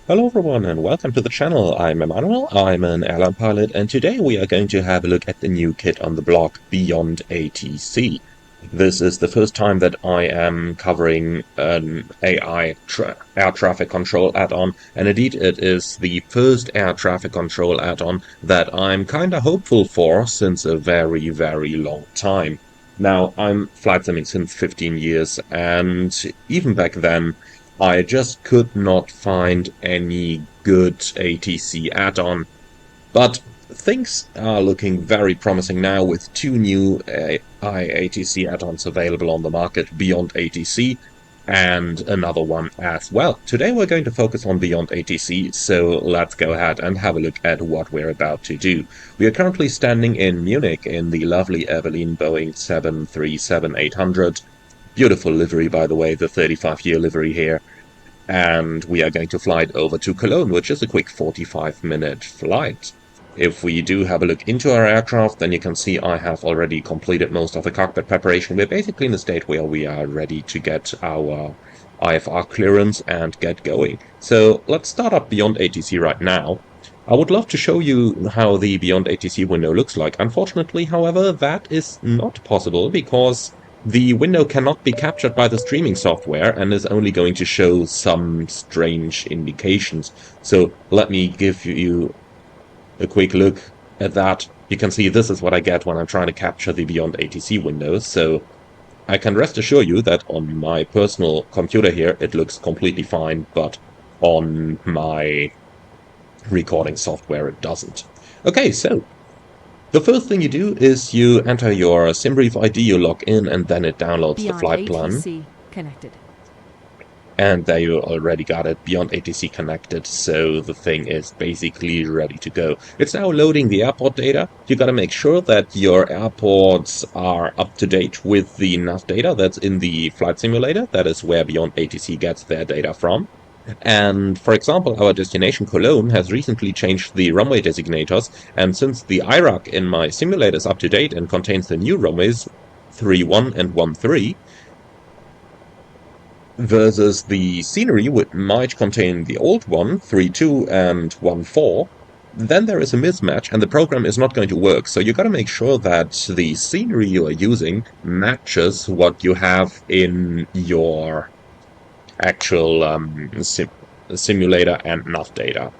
Hello everyone and welcome to the channel. I'm Emmanuel, I'm an airline pilot, and today we are going to have a look at the new kit on the block, BeyondATC. This is the first time that I am covering an AI air traffic control add-on, and indeed it is the first air traffic control add-on that I'm kinda hopeful for since a very, very long time. Now, I'm flight simming since 15 years, and even back then, I just could not find any good ATC add-on. But things are looking very promising now with two new ATC add-ons available on the market, BeyondATC and another one as well. Today we're going to focus on BeyondATC, so let's go ahead and have a look at what we're about to do. We are currently standing in Munich in the lovely Airline Boeing 737-800. Beautiful livery, by the way, the 35-year livery here. And we are going to fly it over to Cologne, which is a quick 45-minute flight. If we do have a look into our aircraft, then you can see I have already completed most of the cockpit preparation. We're basically in a state where we are ready to get our IFR clearance and get going. So let's start up BeyondATC right now. I would love to show you how the BeyondATC window looks like. Unfortunately, however, that is not possible because the window cannot be captured by the streaming software and is only going to show some strange indications. So let me give you a quick look at that. You can see this is what I get when I'm trying to capture the BeyondATC windows. So I can rest assure you that on my personal computer here it looks completely fine, but on my recording software it doesn't. Okay, so the first thing you do is you enter your SimBrief ID, you log in, and then it downloads the flight plan. BeyondATC connected. And there you already got it, BeyondATC connected, so the thing is basically ready to go. It's now loading the airport data. You gotta make sure that your airports are up to date with the nav data that's in the flight simulator. That is where BeyondATC gets their data from. And for example, our destination Cologne has recently changed the runway designators, and since the IRAC in my simulator is up to date and contains the new runways 31 and 13, versus the scenery which might contain the old one 32 and 14, then there is a mismatch and the program is not going to work. So you gotta make sure that the scenery you are using matches what you have in your actual simulator and nav data.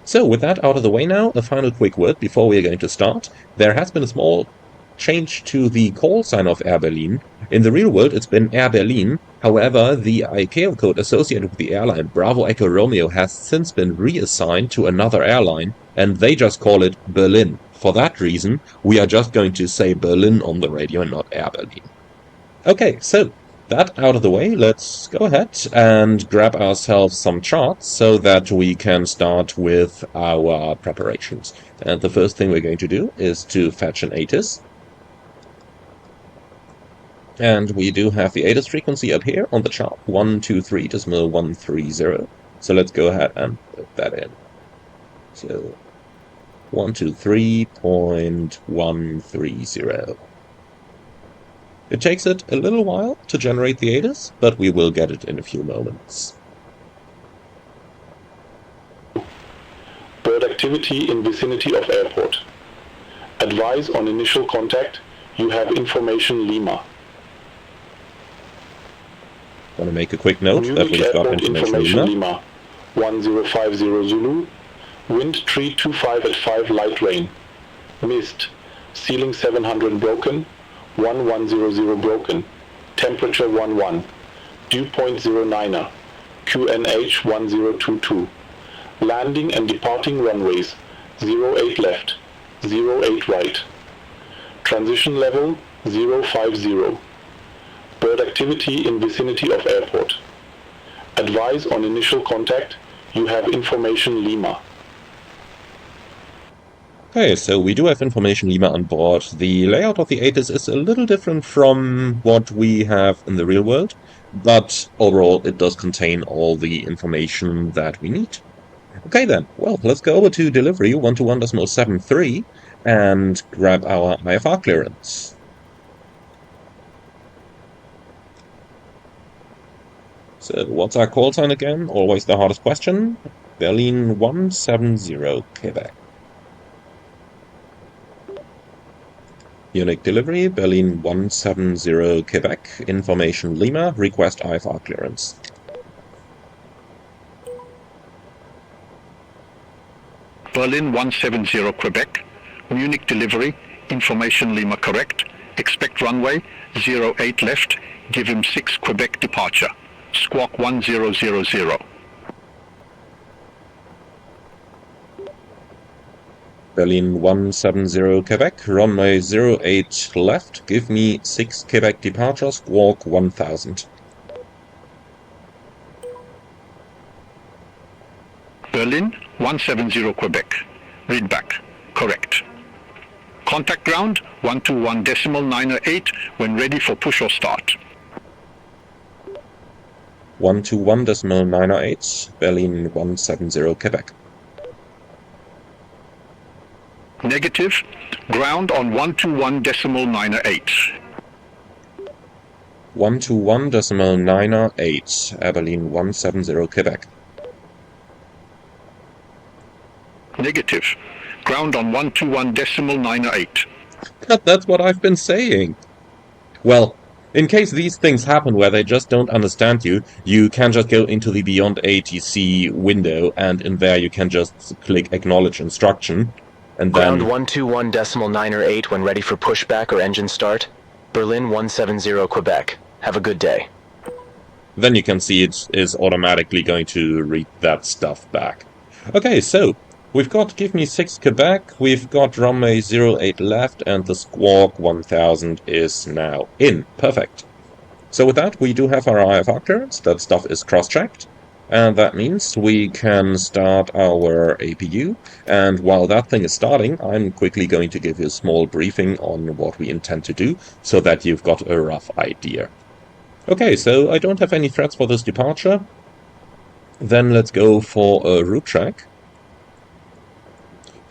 So with that out of the way now, a final quick word before we are going to start. There has been a small change to the call sign of Air Berlin. In the real world it's been Air Berlin, however the ICAO code associated with the airline Bravo Echo Romeo has since been reassigned to another airline and they just call it Berlin. For that reason we are just going to say Berlin on the radio and not Air Berlin. Okay, so that out of the way, let's go ahead and grab ourselves some charts so that we can start with our preparations. And the first thing we're going to do is to fetch an ATIS. And we do have the ATIS frequency up here on the chart, 123.130. So let's go ahead and put that in. So 123.130. It takes it a little while to generate the ATIS, but we will get it in a few moments. Bird activity in vicinity of airport. Advise on initial contact. You have information Lima. Want to make a quick note that we've got information Lima. 1050 Zulu. Wind 325 at 5 light rain. Mist. Ceiling 700 broken. 1100 broken. Temperature 11. Dew point 09er. QNH 1022. Landing and departing runways 08 left, 08 right. Transition level 050. Bird activity in vicinity of airport. Advise on initial contact. You have information Lima. Okay, so we do have information Lima on board. The layout of the ATIS is a little different from what we have in the real world, but overall it does contain all the information that we need. Okay then, well, let's go over to delivery 121.73 and grab our IFR clearance. So what's our call sign again? Always the hardest question. Berlin 170 Quebec. Munich delivery, Berlin 170 Quebec, information Lima, request IFR clearance. Berlin 170 Quebec, Munich delivery, information Lima correct, expect runway 08 left, give him 6 Quebec departure, squawk 1000. Berlin 170 Quebec, runway 08 left, give me 6 Quebec departure, squawk 1000. Berlin 170 Quebec, read back, correct. Contact ground 121.908 when ready for push or start. 121.908, Berlin 170 Quebec. Negative, ground on 121.908. 121.908, Berlin 170 Quebec. Negative, ground on 121.908. That's what I've been saying. Well, in case these things happen where they just don't understand you, you can just go into the BeyondATC window, and in there you can just click Acknowledge Instruction, and then... Ground 121.908 when ready for pushback or engine start. Berlin 170 Quebec. Have a good day. Then you can see it is automatically going to read that stuff back. Okay, so we've got give me 6 Quebec, we've got runway 08 left, and the squawk 1000 is now in. Perfect. So with that, we do have our IFR clearance. That stuff is cross-checked. And that means we can start our APU. And while that thing is starting, I'm quickly going to give you a small briefing on what we intend to do, so that you've got a rough idea. Okay, so I don't have any threats for this departure. Then let's go for a route track.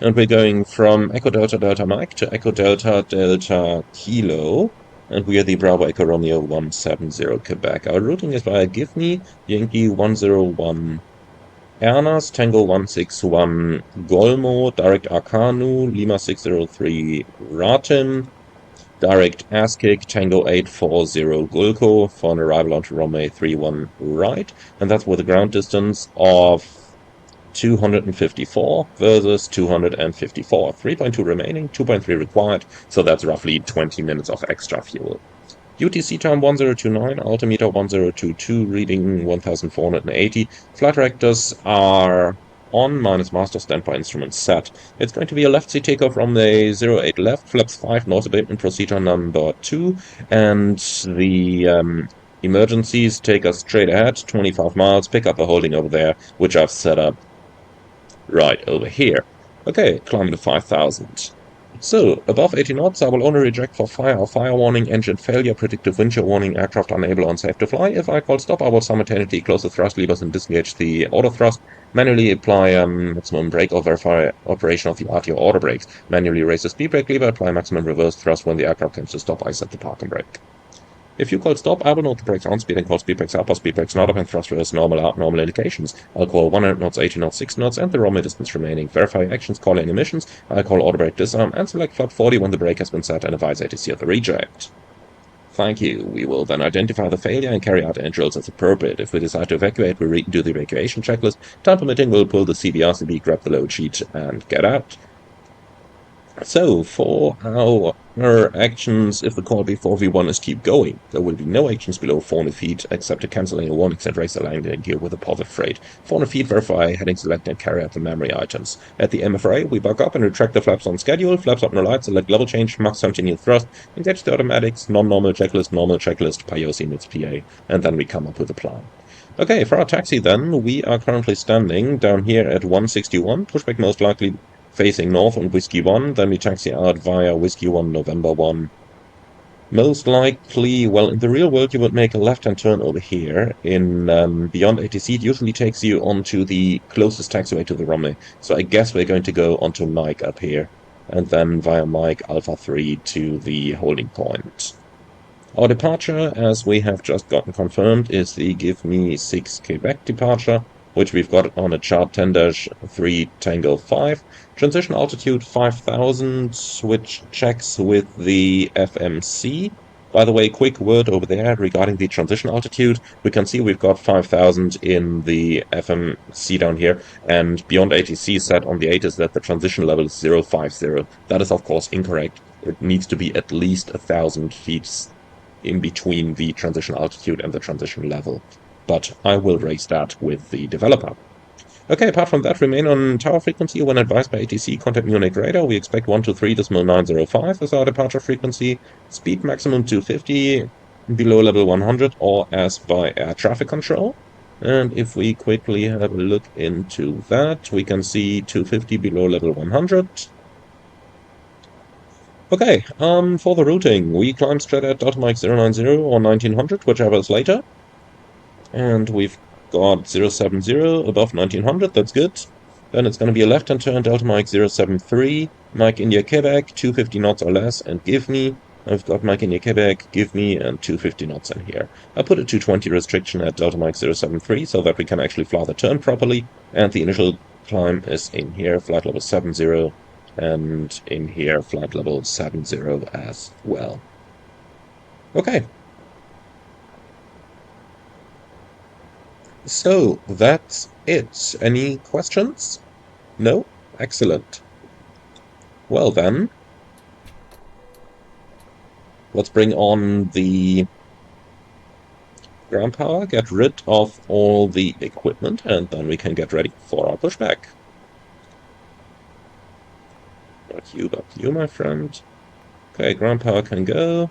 And we're going from Echo Delta Delta Mike to Echo Delta Delta Kilo. And we are the Bravo Echo Romeo 170 Quebec. Our routing is via Give Me, Yankee 101, Ernas, Tango 161, Golmo, Direct Arcanu, Lima 603, Ratin, Direct ASKIC, Tango 840, Gulko, for an arrival onto runway 31 right. And that's with a ground distance of 254 versus 254. 3.2 remaining, 2.3 required, so that's roughly 20 minutes of extra fuel. UTC time 1029, altimeter 1022, reading 1480. Flight directors are on, minus master, standby instruments set. It's going to be a left seat takeoff from the 08 left, flaps 5, nose abatement procedure number 2, and the emergencies take us straight ahead, 25 miles, pick up a holding over there, which I've set up right over here. Okay, climb to 5000. So, above 80 knots, I will only reject for fire or fire warning, engine failure, predictive wind shear warning, aircraft unable or unsafe to fly. If I call stop, I will simultaneously close the thrust levers and disengage the auto thrust, manually apply maximum brake or verify operation of the RTO auto brakes, manually raise the speed brake lever, apply maximum reverse thrust. When the aircraft comes to stop, I set the parking brake. If you call stop, I will note the brakes on speed and call speed brakes up or speed brakes not up and thrust reverse normal out, normal indications. I'll call 100 knots, 80 knots, 60 knots, and the runway distance remaining. Verify actions, calling emissions. I'll call auto brake disarm and select flap 40 when the brake has been set and advise ATC of the reject. Thank you. We will then identify the failure and carry out engine drills as appropriate. If we decide to evacuate, we do the evacuation checklist. Time permitting, we'll pull the CBRCB, grab the load sheet, and get out. So, for our actions, if the call before V1 is keep going, there will be no actions below 400 feet except a cancelling a warning and raise the landing gear with a positive freight. 400 feet, verify heading select and carry out the memory items. At the MFRA, we buck up and retract the flaps on schedule, flaps up no light, select level change, max continued thrust, engage the automatics, normal checklist, PIOC meets PA, and then we come up with a plan. Okay, for our taxi then, we are currently standing down here at 161, pushback most likely facing north on Whiskey 1, then we taxi out via Whiskey 1, November 1. Most likely, well, in the real world you would make a left-hand turn over here. In BeyondATC, it usually takes you onto the closest taxiway to the runway. So I guess we're going to go onto Mike up here, and then via Mike Alpha 3 to the holding point. Our departure, as we have just gotten confirmed, is the Give Me 6 Quebec departure. which we've got on a chart 10-3 Tango 5. Transition altitude 5000, which checks with the FMC. By the way, quick word over there regarding the transition altitude. We can see we've got 5000 in the FMC down here, and BeyondATC said on the ATIS that the transition level is 050. That is, of course, incorrect. It needs to be at least 1000 feet in between the transition altitude and the transition level. But I will raise that with the developer. Okay, apart from that, remain on tower frequency. When advised by ATC, contact Munich radar. We expect 123.905 as our departure frequency. Speed maximum 250, below level 100, or as by air traffic control. And if we quickly have a look into that, we can see 250 below level 100. Okay, for the routing, we climb straight at Delta Mike 090 or 1900, whichever is later. And we've got 070 above 1900, that's good. Then it's going to be a left-hand turn, Delta Mike 073, Mike India Quebec, 250 knots or less, and give me. I've got Mike India Quebec, give me, and 250 knots in here. I put a 220 restriction at Delta Mike 073 so that we can actually fly the turn properly, and the initial climb is in here, flight level 70, and in here, flight level 70 as well. Okay. So, that's it. Any questions? No? Excellent. Well then, let's bring on the ground power, get rid of all the equipment, and then we can get ready for our pushback. Back you, my friend. Okay, ground power can go,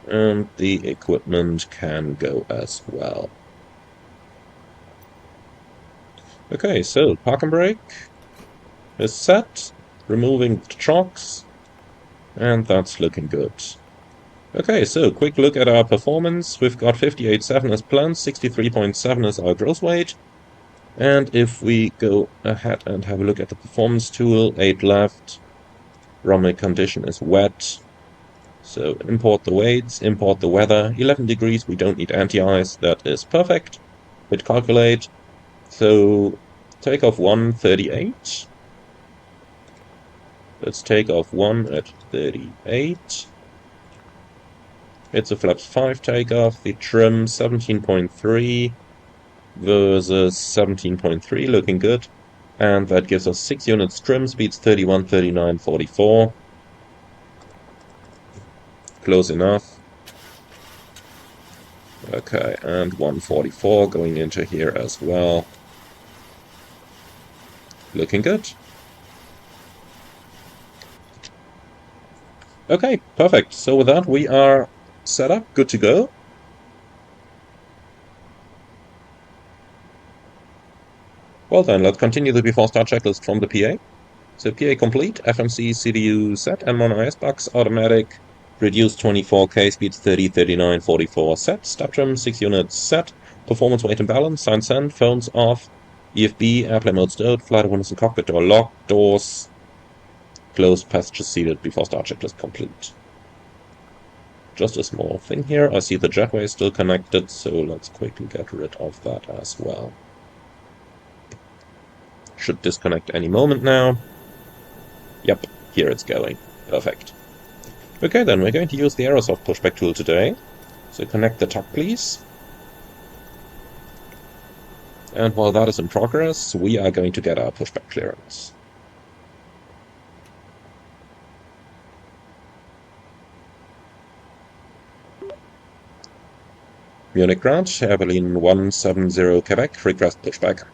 and the equipment can go as well. Okay, so park and brake is set, removing the chocks, and that's looking good. Okay, so quick look at our performance. We've got 58.7 as planned, 63.7 as our gross weight. And if we go ahead and have a look at the performance tool, 8 left, runway condition is wet. So import the weights, import the weather, 11 degrees, we don't need anti-ice, that is perfect. Hit calculate. So, takeoff 1, 38. Let's take off 1 at 38. It's a flaps 5 takeoff. The trim 17.3 versus 17.3, looking good. And that gives us 6 units trim, speeds 31, 39, 44. Close enough. Okay, and 144 going into here as well. Looking good. Okay, perfect. So with that, we are set up, good to go. Well then, let's continue the before start checklist from the PA. So PA complete, FMC, CDU set, M1 IS box, automatic, reduced 24K, speeds 30, 39, 44 set, step trim 6 units set, performance weight and balance, sign send, phones off, EFB, airplane mode stowed, flight windows and cockpit door locked, doors closed, passengers seated, before start checklist complete. Just a small thing here, I see the jetway is still connected, so let's quickly get rid of that as well. Should disconnect any moment now. Yep, here it's going. Perfect. Okay then, we're going to use the Aerosoft pushback tool today. So connect the tuck, please. And while that is in progress, we are going to get our pushback clearance. Munich ground, Air Berlin 170 Quebec, request pushback.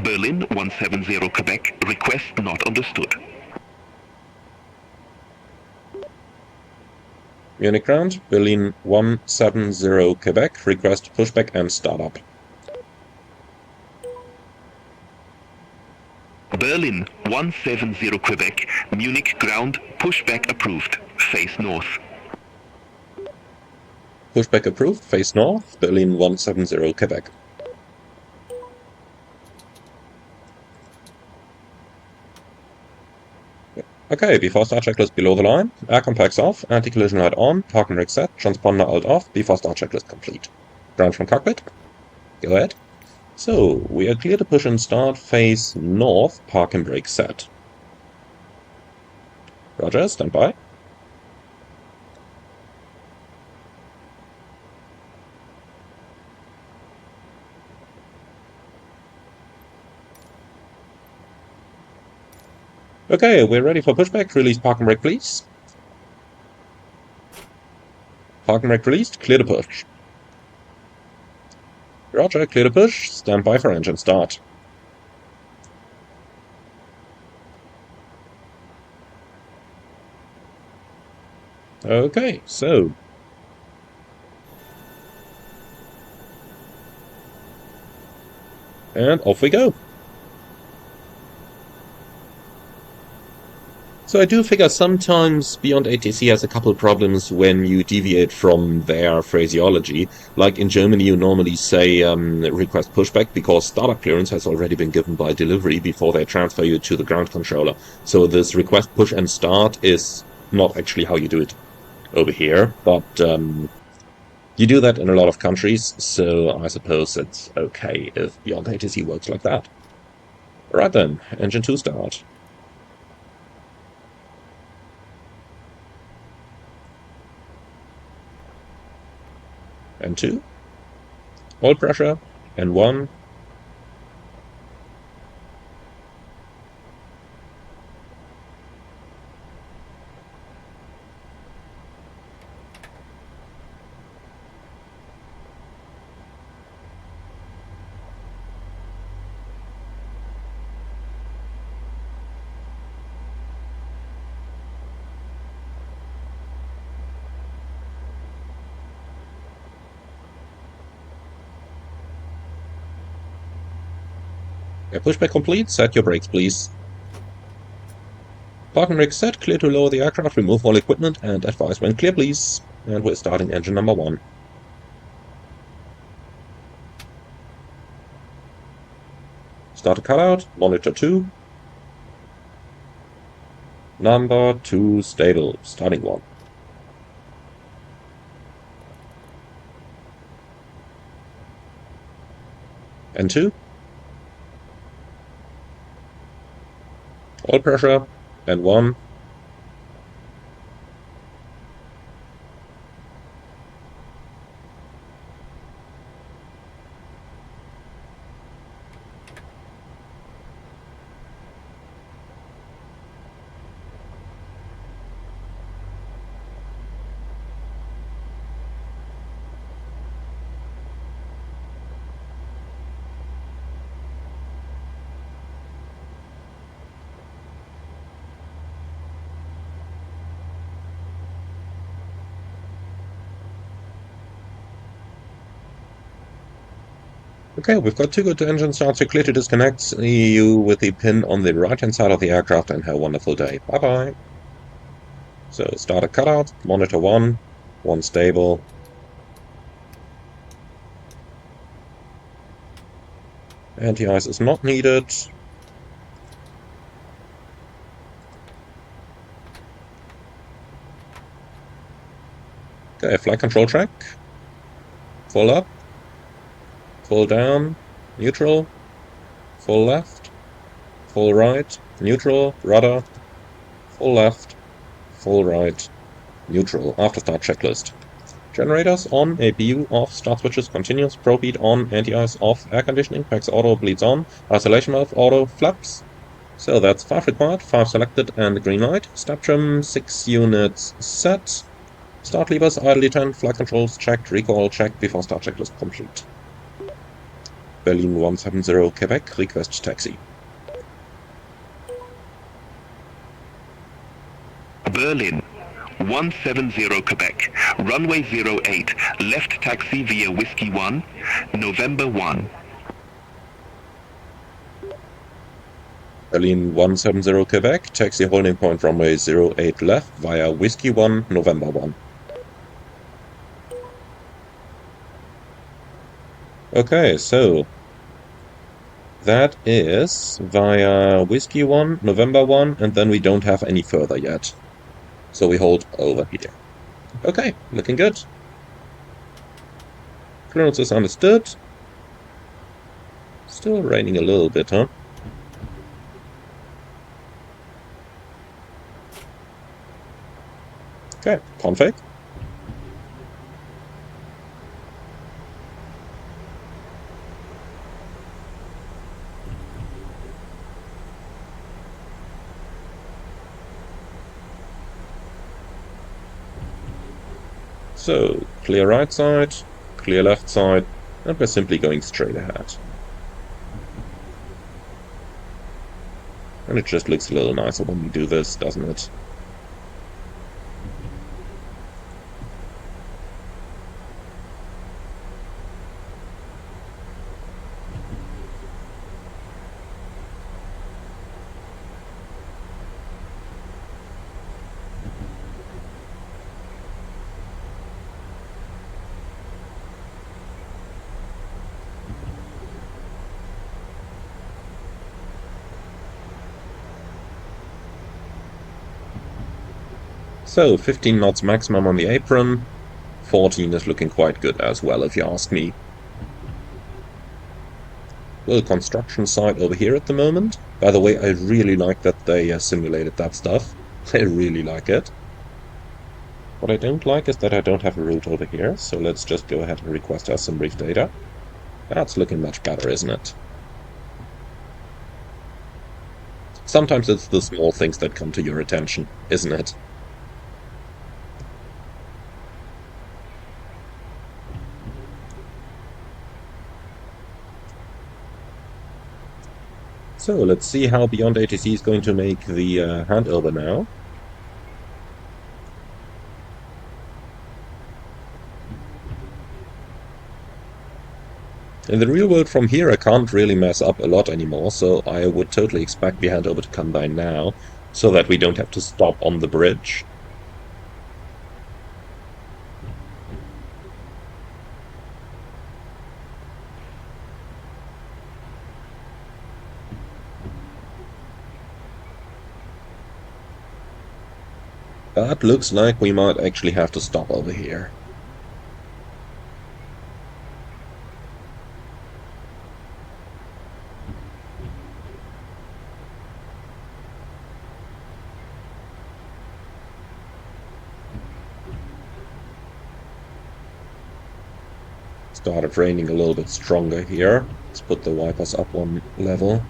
Berlin 170 Quebec, request not understood. Munich ground, Berlin 170 Quebec, request pushback and startup. Berlin 170 Quebec, Munich ground, pushback approved, face north. Pushback approved, face north, Berlin 170 Quebec. Okay, before start checklist below the line, air compacts off, anti-collision light on, park and brake set, transponder alt off, before start checklist complete. Ground from cockpit. Go ahead. So, we are clear to push and start, face north, park and brake set. Roger, stand by. Okay, we're ready for pushback. Release park and brake, please. Park and brake released, clear to push. Roger, clear to push. Stand by for engine start. Okay, so. And off we go. So I do figure sometimes BeyondATC has a couple problems when you deviate from their phraseology. Like in Germany you normally say request pushback because startup clearance has already been given by delivery before they transfer you to the ground controller. So this request push and start is not actually how you do it over here, but you do that in a lot of countries, so I suppose it's okay if BeyondATC works like that. Right then, engine 2 start. And 2, oil pressure, and 1, pushback complete, set your brakes please. Park and brake set, clear to lower the aircraft, remove all equipment and advise when clear please. And we're starting engine number 1. Start a cutout, monitor 2. Number 2 stable, starting 1. And 2. Oil pressure, and 1. Okay, we've got 2 good engine starts. You're clear to disconnect. See you with the pin on the right-hand side of the aircraft and have a wonderful day. Bye-bye. So, start a cutout, monitor 1, 1 stable. Anti-ice is not needed. Okay, flight control track. Full up. Full down, neutral, full left, full right, neutral, rudder, full left, full right, neutral. After start checklist. Generators on, APU off, start switches continuous, probe heat on, anti-ice off, air conditioning, PAX auto, bleeds on, isolation valve auto, flaps. So that's 5 required, 5 selected and green light. Step trim 6 units set. Start levers, idle detent, flight controls checked, recoil checked before start checklist complete. Berlin 170 Quebec, request taxi. Berlin 170 Quebec, runway 08, left taxi via Whiskey 1, November 1. Berlin 170 Quebec, taxi holding point runway 08 left via Whiskey 1, November 1. Okay, so that is via Whiskey 1, November 1, and then we don't have any further yet. So we hold over here. Okay, looking good. Clearance is understood. Still raining a little bit, huh? Okay, config. So, clear right side, clear left side, and we're simply going straight ahead. And it just looks a little nicer when we do this, doesn't it? So, 15 knots maximum on the apron, 14 is looking quite good as well, if you ask me. Little construction site over here at the moment. By the way, I really like that they simulated that stuff. I really like it. What I don't like is that I don't have a route over here, so let's just go ahead and request us some brief data. That's looking much better, isn't it? Sometimes it's the small things that come to your attention, isn't it? So let's see how BeyondATC is going to make the handover now. In the real world from here I can't really mess up a lot anymore, so I would totally expect the handover to come by now, so that we don't have to stop on the bridge. But looks like we might actually have to stop over here. Started raining a little bit stronger here. Let's put the wipers up one level.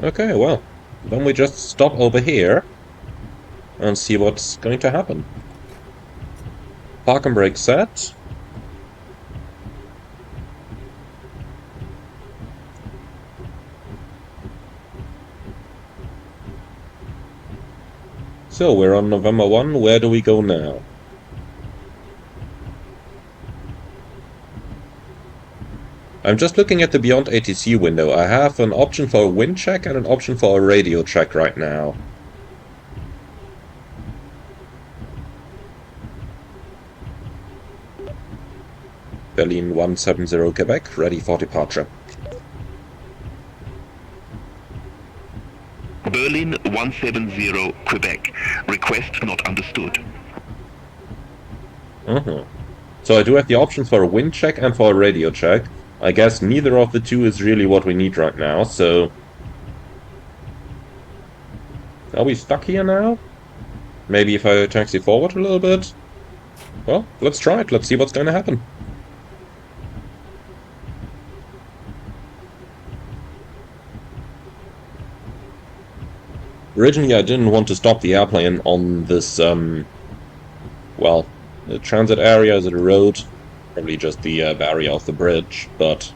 Okay, well, then we just stop over here and see what's going to happen. Park and brake set. So, we're on November 1, where do we go now? I'm just looking at the BeyondATC window. I have an option for a wind check and an option for a radio check right now. Berlin 170 Quebec, ready for departure. Berlin 170 Quebec. Request not understood. So I do have the options for a wind check and for a radio check. I guess neither of the two is really what we need right now, so... Are we stuck here now? Maybe if I taxi forward a little bit? Well, let's try it. Let's see what's going to happen. Originally I didn't want to stop the airplane on this, well, the transit area is a road. Probably just the barrier of the bridge, but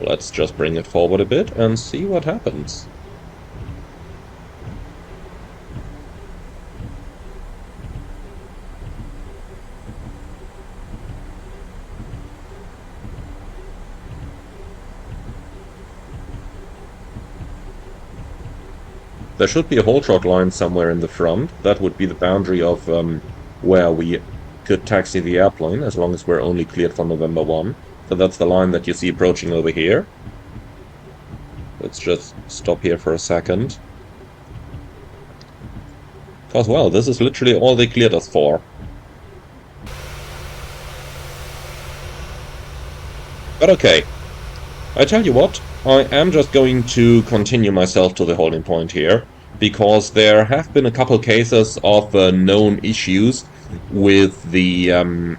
let's just bring it forward a bit and see what happens. There should be a whole shot line somewhere in the front. That would be the boundary of where we could taxi the airplane, as long as we're only cleared for November 1. So that's the line that you see approaching over here. Let's just stop here for a second. Because, well, this is literally all they cleared us for. But okay, I tell you what, I am just going to continue myself to the holding point here, because there have been a couple cases of known issues with the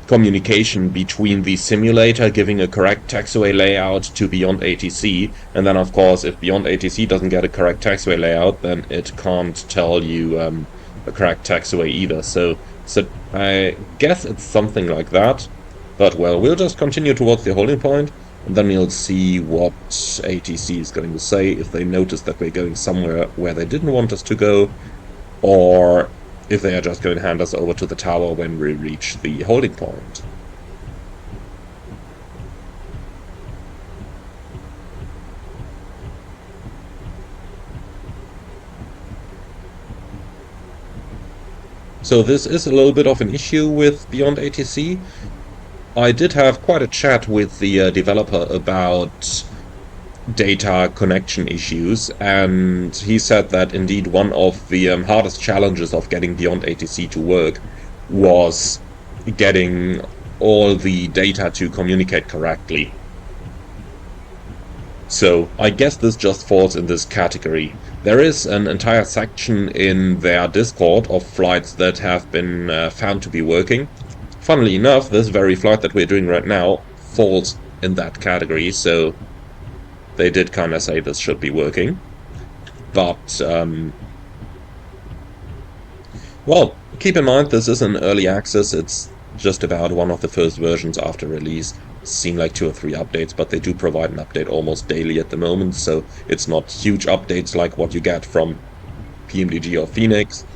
communication between the simulator giving a correct taxiway layout to BeyondATC, and then of course if BeyondATC doesn't get a correct taxiway layout, then it can't tell you a correct taxiway either. So I guess it's something like that. But well, we'll just continue towards the holding point, and then we'll see what ATC is going to say, if they notice that we're going somewhere where they didn't want us to go, or if they are just going to hand us over to the tower when we reach the holding point. So this is a little bit of an issue with BeyondATC. I did have quite a chat with the developer about data connection issues, and he said that indeed one of the hardest challenges of getting BeyondATC to work was getting all the data to communicate correctly. So I guess this just falls in this category. There is an entire section in their Discord of flights that have been found to be working. Funnily enough, this very flight that we're doing right now falls in that category, so they did kind of say this should be working. But, well, keep in mind this is an early access, it's just about one of the first versions after release. It's seen like 2 or 3 updates, but they do provide an update almost daily at the moment, so it's not huge updates like what you get from PMDG or Phoenix.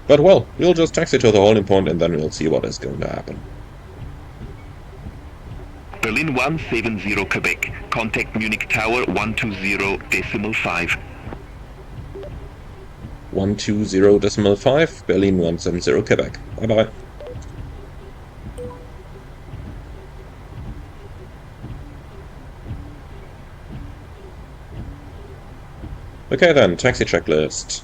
But well, we'll just taxi to the holding point and then we'll see what is going to happen. Berlin 170 Quebec. Contact Munich Tower 120.5. 120.5, Berlin 170 Quebec. Bye bye. Okay then, taxi checklist.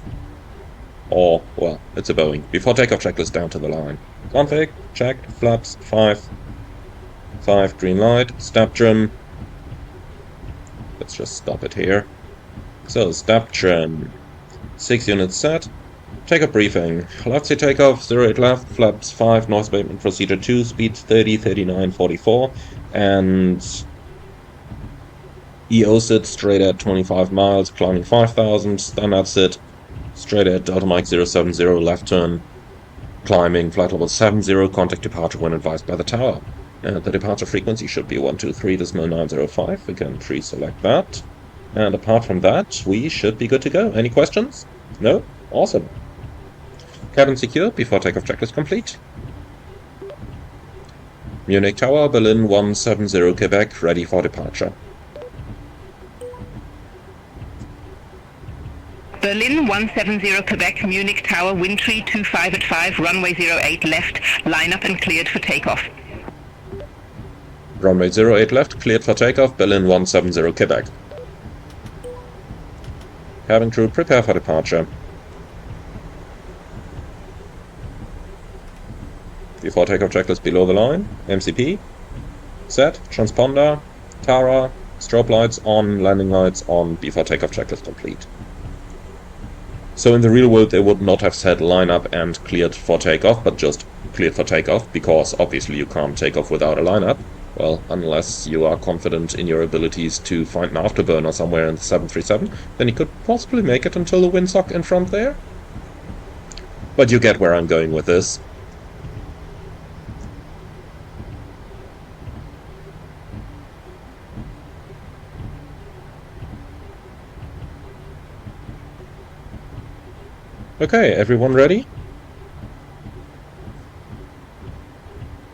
Or, well, it's a Boeing. Before takeoff checklist down to the line. Config, checked, flaps, 5. 5, green light, stab trim. Let's just stop it here. So, stab trim. 6 units set. Takeoff briefing. Left seat takeoff, 08 left, flaps 5, noise abatement procedure 2, speed 30, 39, 44. And EO sit straight at 25 miles, climbing 5,000, standard sit. Straight at Delta Mike 070, left turn, climbing flight level 70, contact departure when advised by the tower. And the departure frequency should be 123.905, we can pre-select that. And apart from that, we should be good to go. Any questions? No? Awesome. Cabin secure, before takeoff checklist complete. Munich Tower, Berlin 170 Quebec, ready for departure. Berlin 170 Quebec, Munich Tower, wind tree 25 at 5, runway 08 left, line up and cleared for takeoff. Runway 08 left, cleared for takeoff, Berlin 170 Quebec. Cabin crew, prepare for departure. Before takeoff checklist below the line, MCP, set, transponder, TARA, strobe lights on, landing lights on, before takeoff checklist complete. So in the real world they would not have said line up and cleared for takeoff, but just cleared for takeoff, because obviously you can't take off without a lineup. Well, unless you are confident in your abilities to find an afterburner somewhere in the 737, then you could possibly make it until the windsock in front there. But you get where I'm going with this. Okay, everyone ready?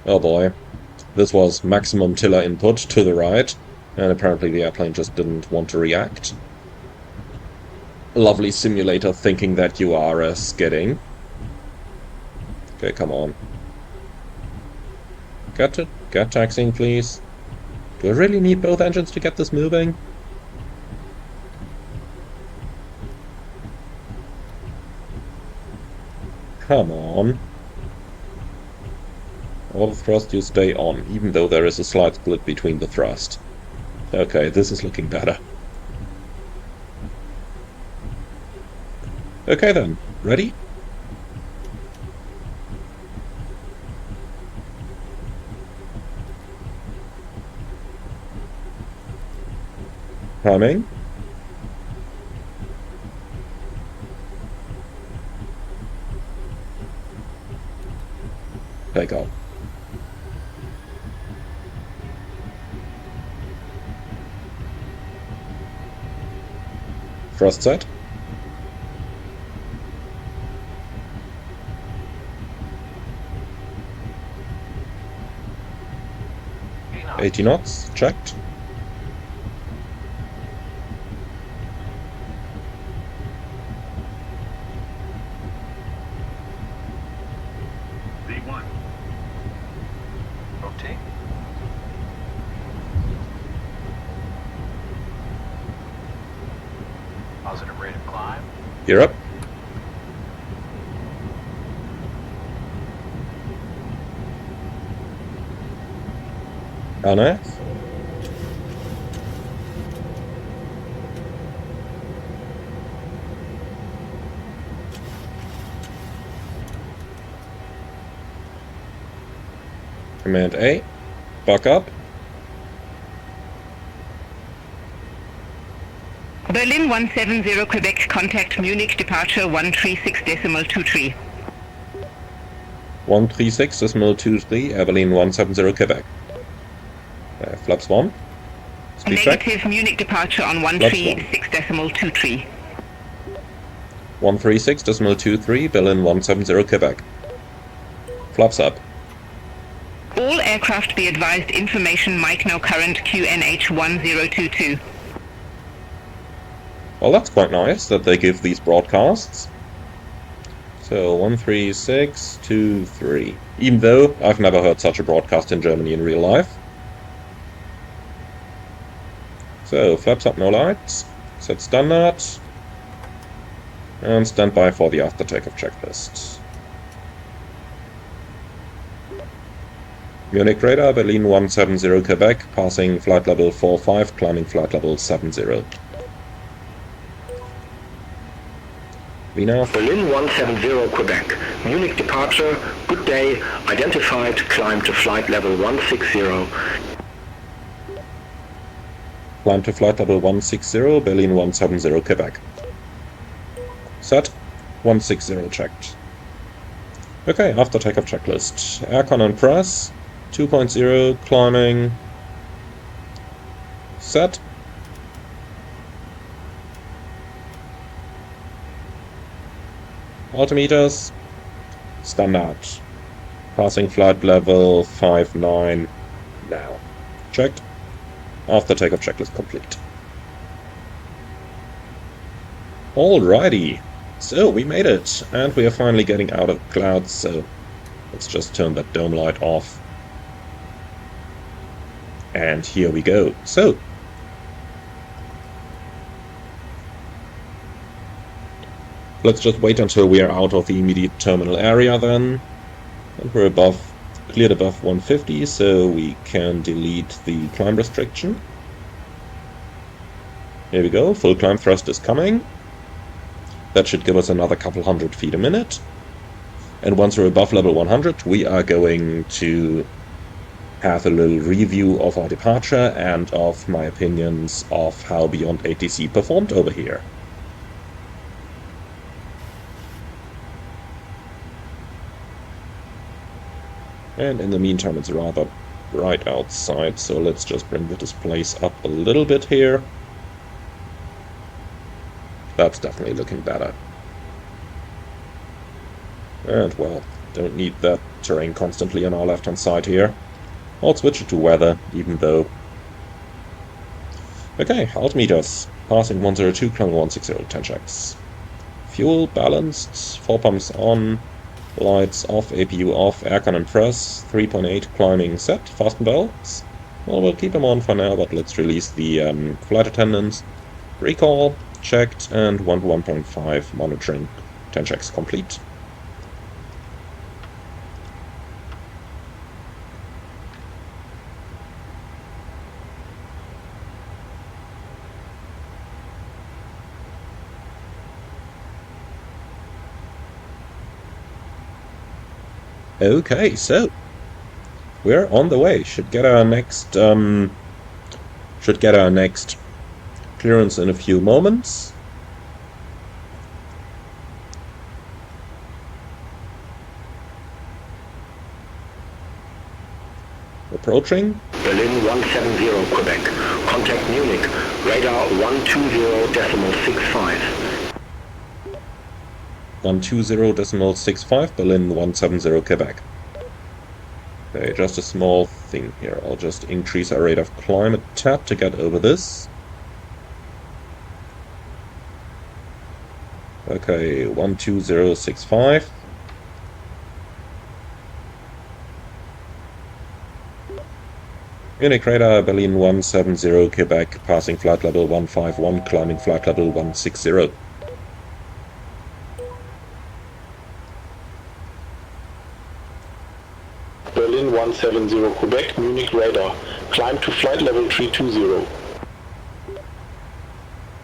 Oh boy. This was maximum tiller input to the right, and apparently the airplane just didn't want to react. Lovely simulator thinking that you are skidding. Okay, come on. Get taxiing, please. Do I really need both engines to get this moving? Come on. Auto thrust, you stay on, even though there is a slight split between the thrust. Okay, this is looking better. Okay then, ready? Climbing. Takeoff. Thrust set. knots. 80 knots, checked. V1. Rotate. Positive rate of climb. Gear up. LNF. Command A. Buck up. Berlin 170 Quebec, contact Munich, departure 136.23. 136.23, Berlin 170 Quebec. Flaps 1. Speed check. Negative, Munich departure on 136.23. 136.23, Berlin 170 Quebec. Flaps up. All aircraft be advised information mic now current QNH 1022. Well, that's quite nice that they give these broadcasts. So, 13623. Even though I've never heard such a broadcast in Germany in real life. So, flaps up, no lights. Set standard. And stand by for the after takeoff checklist. Munich radar, Berlin 170 Quebec, passing flight level 45, climbing flight level 70. Wiener. Berlin 170 Quebec, Munich departure, good day, identified, climb to flight level 160. Climb to flight level 160, Berlin 170 Quebec. Set, 160 checked. Okay, after takeoff checklist. Aircon and press, 2.0, climbing. Set. Altimeters, standard. Passing flight level 59 now. Checked. After takeoff checklist complete. Alrighty, so we made it, and we are finally getting out of clouds, so let's just turn that dome light off. And here we go. So, let's just wait until we are out of the immediate terminal area then. And we're cleared above 150, so we can delete the climb restriction. Here we go, full climb thrust is coming. That should give us another couple hundred feet a minute. And once we're above level 100, we are going to have a little review of our departure and of my opinions of how BeyondATC performed over here. And in the meantime, it's rather bright outside, so let's just bring the displays up a little bit here. That's definitely looking better. And, well, don't need that terrain constantly on our left-hand side here. I'll switch it to weather, even though... Okay, altimeters. Passing 102, climbing 160, 10 checks. Fuel balanced, 4 pumps on. Lights off, APU off, aircon and press, 3.8 climbing set, fasten belts. Well, we'll keep them on for now, but let's release the flight attendants. Recall, checked, and 1 to 1.5 monitoring, 10 checks complete. Okay, so we're on the way. Should get our next clearance in a few moments. Approaching. Berlin 170 Quebec. Contact Munich. Radar 120.65. 120.65, Berlin 170 Quebec. Okay, just a small thing here. I'll just increase our rate of climb a tad to get over this. Okay, 120.65. Munich radar, Berlin 170 Quebec, passing flight level 151, climbing flight level 160. Berlin 170 Quebec, Munich radar. Climb to flight level 320.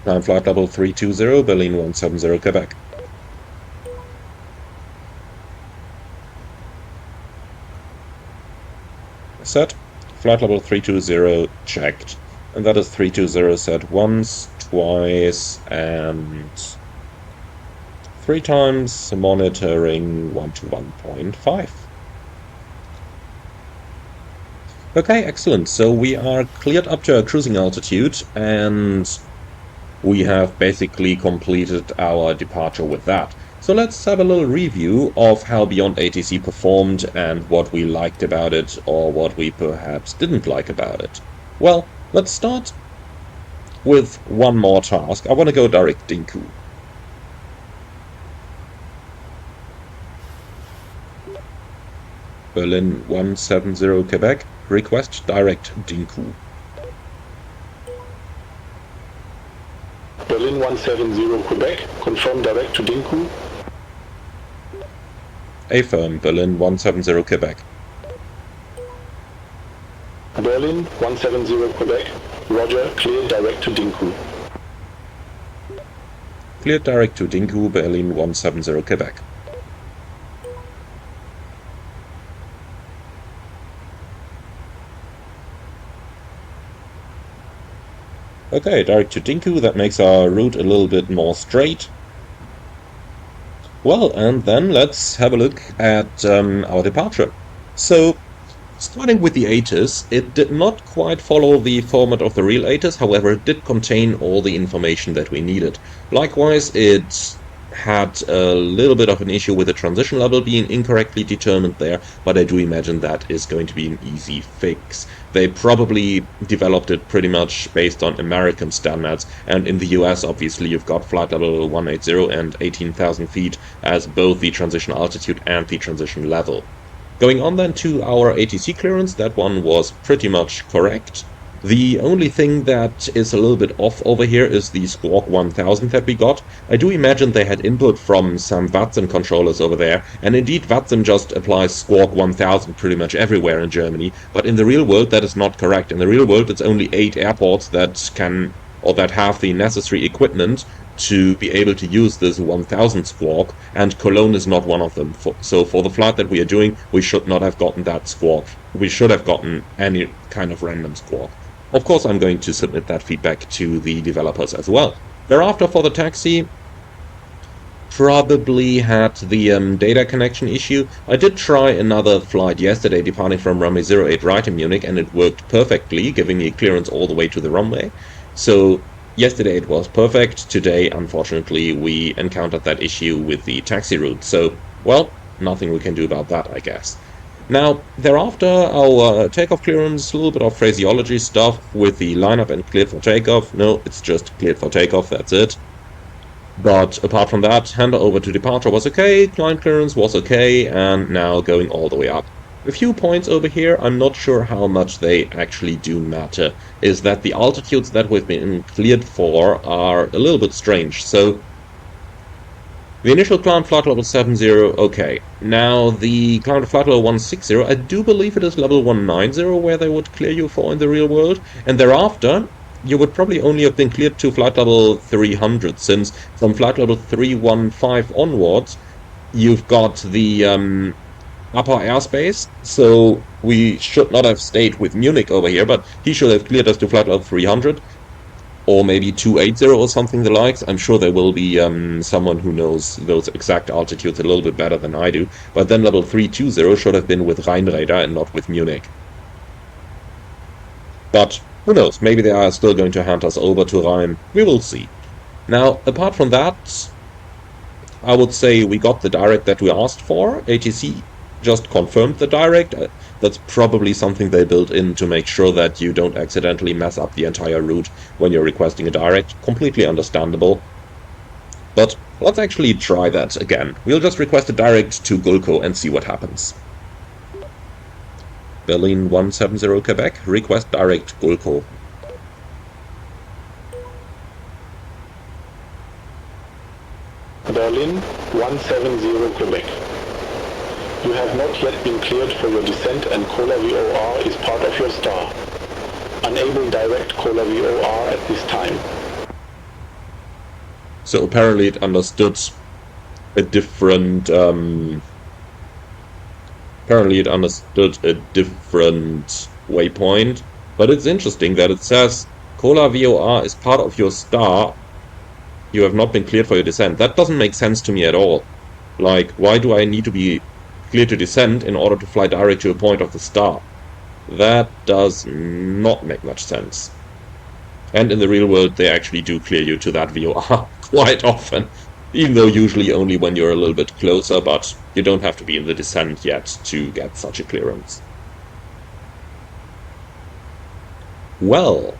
Climb flight level 320, Berlin 170 Quebec. Set. Flight level 320 checked. And that is 320 set once, twice, and 3 times, monitoring 1 to 1.5. Okay, excellent. So we are cleared up to our cruising altitude, and we have basically completed our departure with that. So let's have a little review of how BeyondATC performed and what we liked about it, or what we perhaps didn't like about it. Well, let's start with one more task. I want to go direct Dinku. Berlin 170 Quebec, request direct Dinku. Berlin 170 Quebec, confirm direct to Dinku. Affirm, Berlin 170 Quebec. Berlin 170 Quebec, roger, clear direct to Dinku. Cleared direct to Dinku, Berlin 170 Quebec. Okay, direct to Dinku, that makes our route a little bit more straight. Well, and then let's have a look at our departure. So, starting with the ATIS, it did not quite follow the format of the real ATIS, however it did contain all the information that we needed. Likewise, it had a little bit of an issue with the transition level being incorrectly determined there, but I do imagine that is going to be an easy fix. They probably developed it pretty much based on American standards, and in the US obviously you've got flight level 180 and 18,000 feet as both the transition altitude and the transition level. Going on then to our ATC clearance, that one was pretty much correct. The only thing that is a little bit off over here is the Squawk 1000 that we got. I do imagine they had input from some VATSIM controllers over there, and indeed VATSIM just applies Squawk 1000 pretty much everywhere in Germany, but in the real world that is not correct. In the real world it's only 8 airports that can, or that have the necessary equipment to be able to use this 1000 Squawk, and Cologne is not one of them. So for the flight that we are doing, we should not have gotten that Squawk. We should have gotten any kind of random Squawk. Of course, I'm going to submit that feedback to the developers as well. Thereafter, for the taxi, probably had the data connection issue. I did try another flight yesterday, departing from runway 08 right in Munich, and it worked perfectly, giving me clearance all the way to the runway. So yesterday it was perfect. Today, unfortunately, we encountered that issue with the taxi route. So, well, nothing we can do about that, I guess. Now, thereafter, our takeoff clearance, a little bit of phraseology stuff with the lineup and cleared for takeoff. No, it's just cleared for takeoff, that's it. But apart from that, handover to departure was okay, climb clearance was okay, and now going all the way up. A few points over here, I'm not sure how much they actually do matter, is that the altitudes that we've been cleared for are a little bit strange. So, the initial climb flight level 70, okay. Now the climb to flight level 160, I do believe it is level 190 where they would clear you for in the real world. And thereafter, you would probably only have been cleared to flight level 300, since from flight level 315 onwards, you've got the upper airspace, so we should not have stayed with Munich over here, but he should have cleared us to flight level 300, or maybe 280 or something the likes. I'm sure there will be someone who knows those exact altitudes a little bit better than I do, but then level 320 should have been with Rheinräder and not with Munich. But who knows, maybe they are still going to hand us over to Rhein, we will see. Now, apart from that, I would say we got the direct that we asked for. ATC just confirmed the direct. That's probably something they built in to make sure that you don't accidentally mess up the entire route when you're requesting a direct. Completely understandable. But let's actually try that again. We'll just request a direct to Gulko and see what happens. Berlin 170 Quebec, request direct Gulko. Berlin 170 Quebec. You have not yet been cleared for your descent and Cola VOR is part of your star. Unable direct Cola VOR at this time. So apparently it understood a different waypoint, but it's interesting that it says Cola VOR is part of your star. You have not been cleared for your descent. That doesn't make sense to me at all. Like, why do I need to be cleared to descent in order to fly direct to a point of the star? That does not make much sense. And in the real world, they actually do clear you to that VOR quite often. Even though usually only when you're a little bit closer, but you don't have to be in the descent yet to get such a clearance. Well,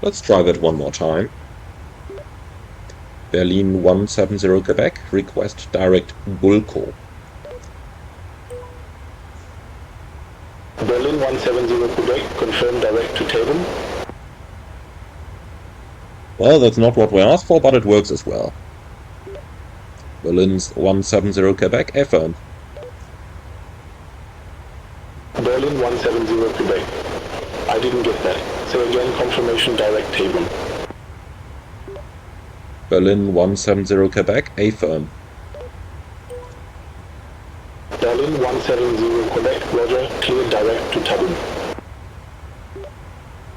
let's try that one more time. Berlin 170 Quebec, request direct Gulko. Berlin 170 Quebec, confirm direct to Taven. Well, that's not what we asked for, but it works as well. Berlin 170 Quebec, affirm. Berlin 170 Quebec. I didn't get that. Say again, confirmation direct Taven. Berlin 170 Quebec, affirm. Berlin 170 Quebec, roger, clear direct to Tabun.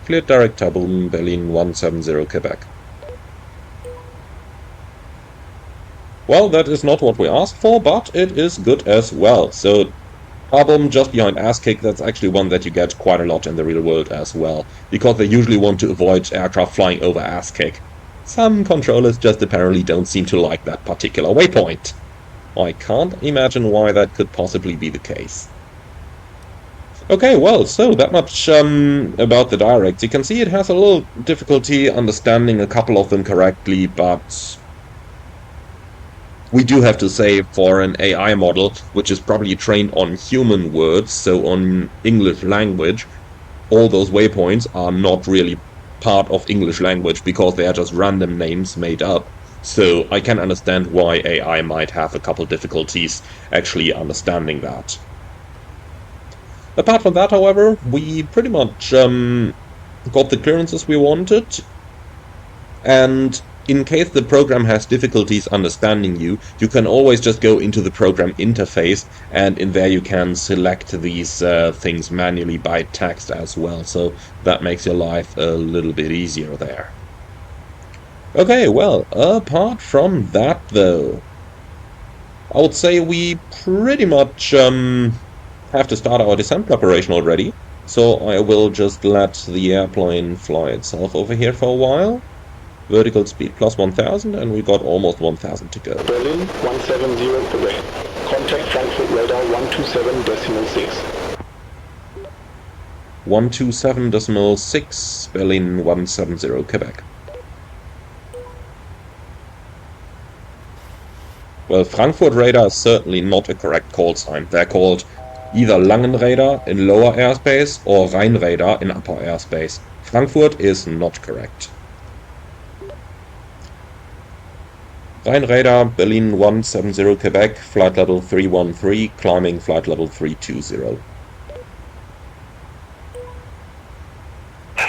Cleared direct Tabun, Berlin 170 Quebec. Well, that is not what we asked for, but it is good as well. So, Tabun just behind ASCII, that's actually one that you get quite a lot in the real world as well, because they usually want to avoid aircraft flying over ASCII. Some controllers just apparently don't seem to like that particular waypoint. I can't imagine why that could possibly be the case. Okay, well, so that much about the direct. You can see it has a little difficulty understanding a couple of them correctly, but we do have to say for an AI model, which is probably trained on human words, so on English language, all those waypoints are not really part of English language because they are just random names made up. So I can understand why AI might have a couple difficulties actually understanding that. Apart from that, however, we pretty much got the clearances we wanted, and in case the program has difficulties understanding you, you can always just go into the program interface, and in there you can select these things manually by text as well, so that makes your life a little bit easier there. Okay, well, apart from that though, I would say we pretty much have to start our descent preparation already, so I will just let the airplane fly itself over here for a while. Vertical speed plus 1000, and we got almost 1000 to go. Berlin 170 Quebec. Contact Frankfurt radar 127.6. 127.6, Berlin 170 Quebec. Well, Frankfurt radar is certainly not a correct call sign. They're called either Langenräder in lower airspace or Rheinräder in upper airspace. Frankfurt is not correct. Rheinräder, Berlin 170 Quebec, flight level 313, climbing flight level 320.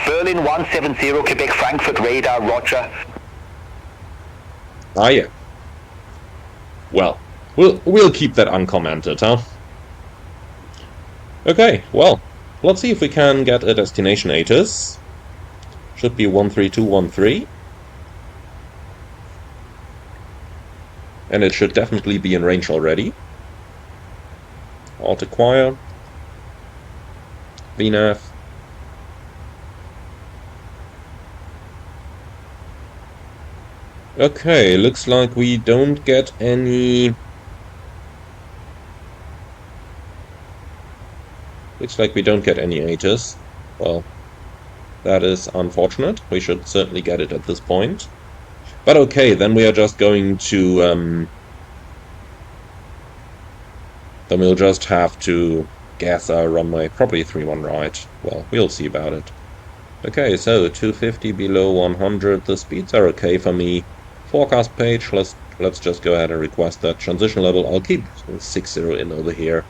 Berlin 170 Quebec, Frankfurt radar, roger. Ah yeah. Well, we'll keep that uncommented, huh? Okay, well, let's see if we can get a destination ATC. Should be 13213. And it should definitely be in range already. Alt acquire. VNAV. Okay, looks like we don't get any... Looks like we don't get any ATC. Well, that is unfortunate. We should certainly get it at this point. But okay, then we are just going to... then we'll just have to gas our runway, probably 3-1 right. Well, we'll see about it. Okay, so 250 below 100, the speeds are okay for me. Forecast page, let's just go ahead and request that. Transition level, I'll keep 60 in over here.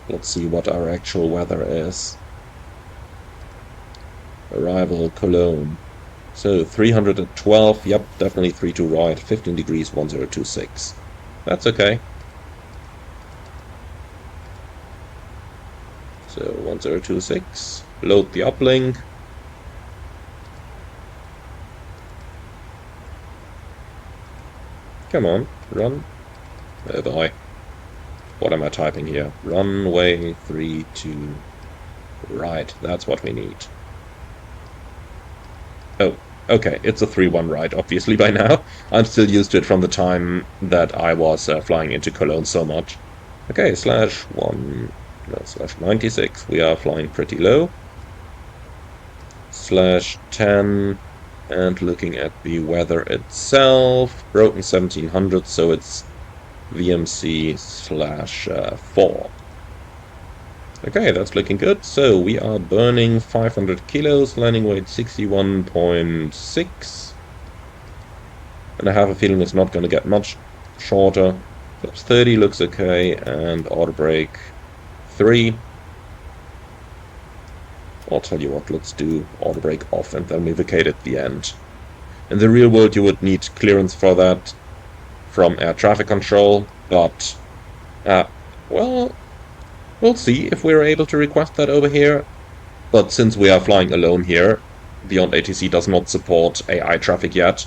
Let's see what our actual weather is. Arrival, Cologne. So 312, yep, definitely 32 right, 15 degrees, 1026. That's okay. So 1026, load the uplink. Come on, run. Oh boy. What am I typing here? Runway 32 right, that's what we need. Oh, okay, it's a 3-1 right, obviously by now. I'm still used to it from the time that I was flying into Cologne so much. Okay, slash 96, we are flying pretty low. Slash 10, and looking at the weather itself, broken 1700, so it's VMC slash 4. Okay, that's looking good. So we are burning 500 kilos, landing weight 61.6. And I have a feeling it's not going to get much shorter. Flaps 30 looks okay, and auto brake 3. I'll tell you what, let's do auto brake off and then we vacate at the end. In the real world you would need clearance for that from air traffic control, but well, we'll see if we're able to request that over here. But since we are flying alone here, BeyondATC does not support AI traffic yet.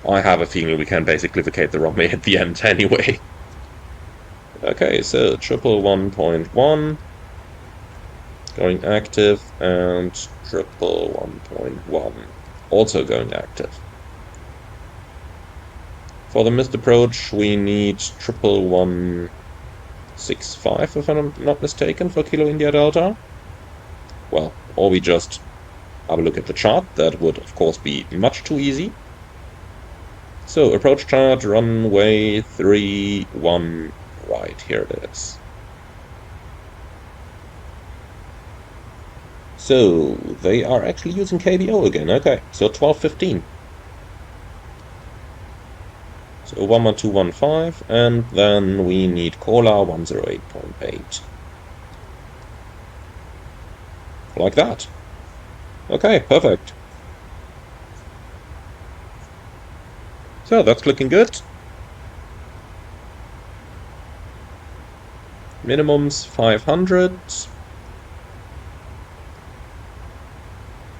I have a feeling we can basically vacate the runway at the end anyway. Okay, so 111.1 going active, and 111.1 also going active. For the missed approach, we need 11165, if I'm not mistaken, for Kilo India Delta. Well, or we just have a look at the chart. That would, of course, be much too easy. So, approach chart, runway 31 right. Here it is. So, they are actually using KVO again. Okay, so 1215. So 11215, and then we need Cola 108.8. Like that. Okay, perfect. So that's looking good. Minimums 500.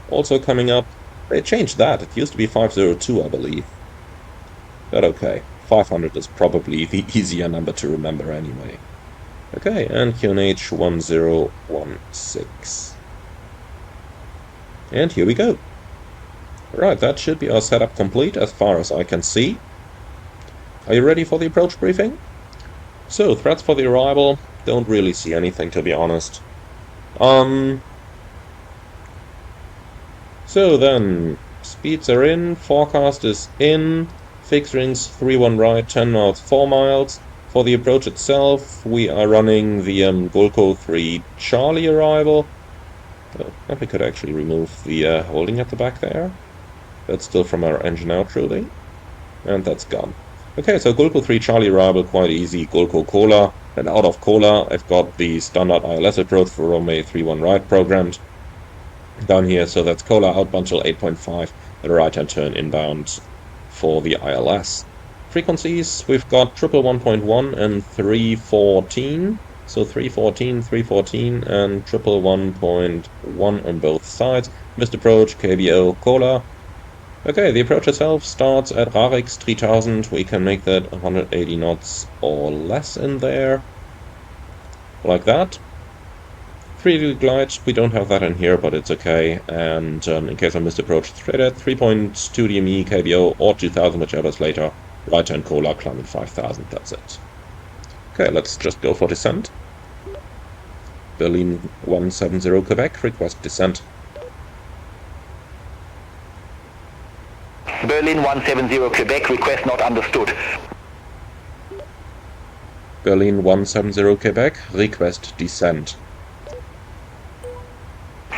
Also coming up. They changed that. It used to be 502, I believe. But okay, 500 is probably the easier number to remember anyway. Okay, and QNH 1016. And here we go. Right, that should be our setup complete as far as I can see. Are you ready for the approach briefing? So, threats for the arrival. Don't really see anything, to be honest. So then, speeds are in, forecast is in. Fixed rings 3-1 right, 10 miles, 4 miles. For the approach itself, we are running the Golco 3 Charlie arrival. Oh, and we could actually remove the holding at the back there. That's still from our engine out routing. And that's gone. Okay, so Golco 3 Charlie arrival, quite easy. Golco Cola. And out of Cola, I've got the standard ILS approach for runway 3-1 right programmed down here. So that's Cola outbound till 8.5 at a right-hand turn inbound for the ILS. frequencies, we've got 111.1 and 314. So 314, 314, and 111.1 on both sides. Missed approach, KBO, Cola. Okay, the approach itself starts at RARX 3000. We can make that 180 knots or less in there. Like that. 3D glide, we don't have that in here, but it's okay. And in case I missed approach, straight at 3.2 DME, KBO, or 2000, whichever is later. Right turn Cola, climbing 5000, that's it. Okay, let's just go for descent. Berlin 170 Quebec, request descent. Berlin 170 Quebec, request not understood. Berlin 170 Quebec, request descent.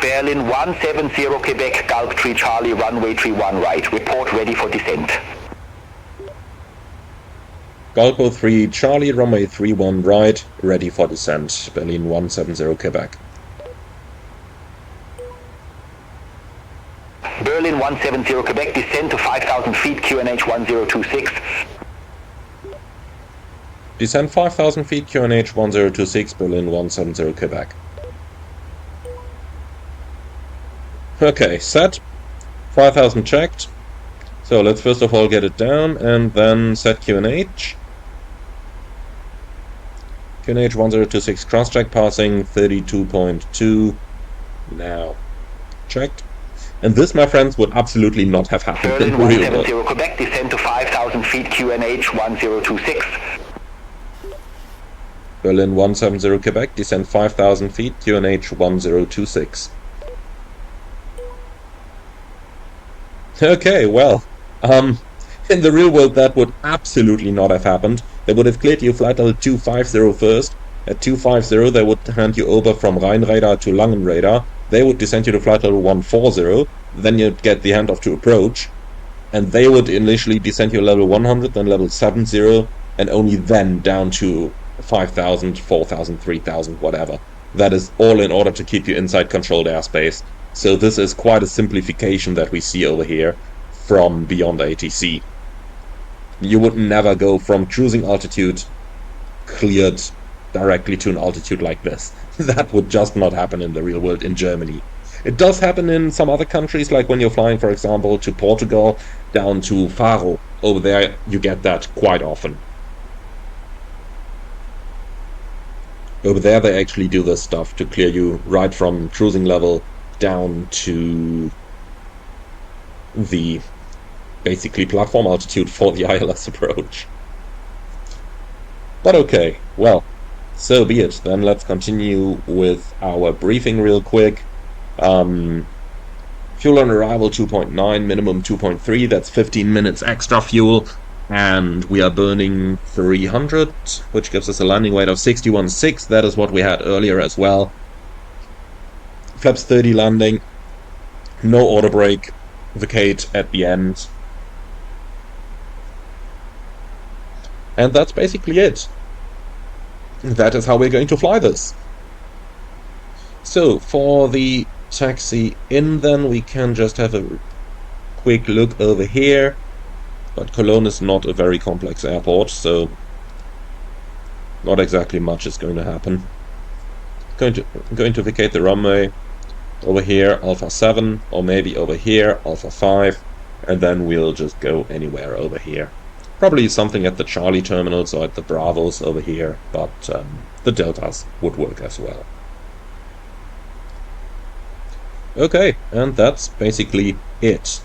Berlin 170 Quebec, Gulf 3 Charlie, runway 31 right. Report ready for descent. Gulpo 3 Charlie, runway 31 right, ready for descent. Berlin 170 Quebec. Berlin 170 Quebec, descend to 5,000 feet, QNH 1026. Descend 5,000 feet, QNH 1026, Berlin 170 Quebec. Okay, set. 5,000 checked. So let's first of all get it down and then set QNH. QNH 1026 cross-check passing 32.2. Now checked. And this, my friends, would absolutely not have happened in Berlin the real world. 170 Quebec, descend to 5,000 feet, QNH 1026. Berlin 170 Quebec, descend 5,000 feet, QNH 1026. Okay, well, in the real world that would absolutely not have happened. They would have cleared you flight level 250 first. At 250 they would hand you over from Rhein radar to Langen radar. They would descend you to flight level 140, then you'd get the handoff to approach, and they would initially descend you level 100, then level 70, and only then down to 5,000, 4,000, 3,000, whatever. That is all in order to keep you inside controlled airspace. So this is quite a simplification that we see over here from BeyondATC. You would never go from cruising altitude cleared directly to an altitude like this. That would just not happen in the real world in Germany. It does happen in some other countries, like when you're flying, for example, to Portugal, down to Faro. Over there, you get that quite often. Over there, they actually do this stuff to clear you right from cruising level down to the basically platform altitude for the ILS approach. But okay, well, so be it. Then let's continue with our briefing real quick. Fuel on arrival 2.9, minimum 2.3, that's 15 minutes extra fuel, and we are burning 300, which gives us a landing weight of 61.6. That is what we had earlier as well. Flaps 30 landing, no auto brake, vacate at the end. And that's basically it. That is how we're going to fly this. So for the taxi in, then we can just have a quick look over here. But Cologne is not a very complex airport, so not exactly much is going to happen. Going to vacate the runway over here, Alpha 7, or maybe over here, Alpha 5, and then we'll just go anywhere over here. Probably something at the Charlie terminals or at the Bravos over here, but the Deltas would work as well. Okay, and that's basically it.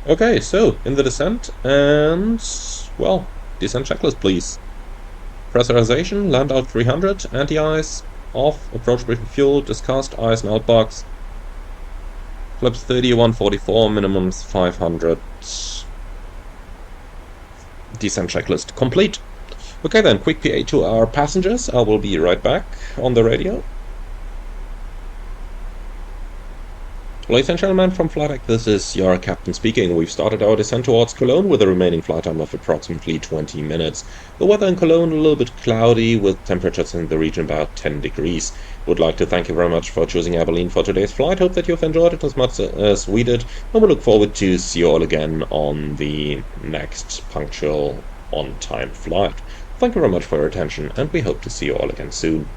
Okay, so in the descent, and well, descent checklist please. Pressurization, land out 300, anti-ice, off, approach briefing fuel, discussed, ice and outbox. Flaps 30, 144, minimums 500. Descent checklist complete. Okay then, quick PA to our passengers. I will be right back on the radio. Ladies and gentlemen, from Flight Deck, this is your captain speaking. We've started our descent towards Cologne with a remaining flight time of approximately 20 minutes. The weather in Cologne a little bit cloudy, with temperatures in the region about 10 degrees. Would like to thank you very much for choosing Air Berlin for today's flight. Hope that you've enjoyed it as much as we did, and we look forward to see you all again on the next punctual, on-time flight. Thank you very much for your attention, and we hope to see you all again soon.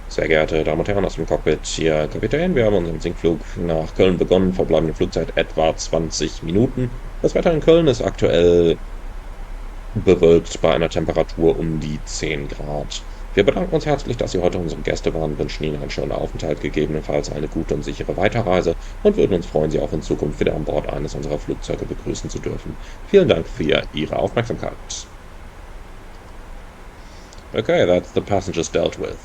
Sehr geehrte Damen und Herren aus dem Cockpit, hier Kapitän. Wir haben unseren Sinkflug nach Köln begonnen, verbleibende Flugzeit etwa 20 Minuten. Das Wetter in Köln ist aktuell bewölkt bei einer Temperatur um die 10 Grad. Wir bedanken uns herzlich, dass Sie heute unsere Gäste waren, wünschen Ihnen einen schönen Aufenthalt, gegebenenfalls eine gute und sichere Weiterreise und würden uns freuen, Sie auch in Zukunft wieder an Bord eines unserer Flugzeuge begrüßen zu dürfen. Vielen Dank für Ihre Aufmerksamkeit. Okay, that's the passengers dealt with.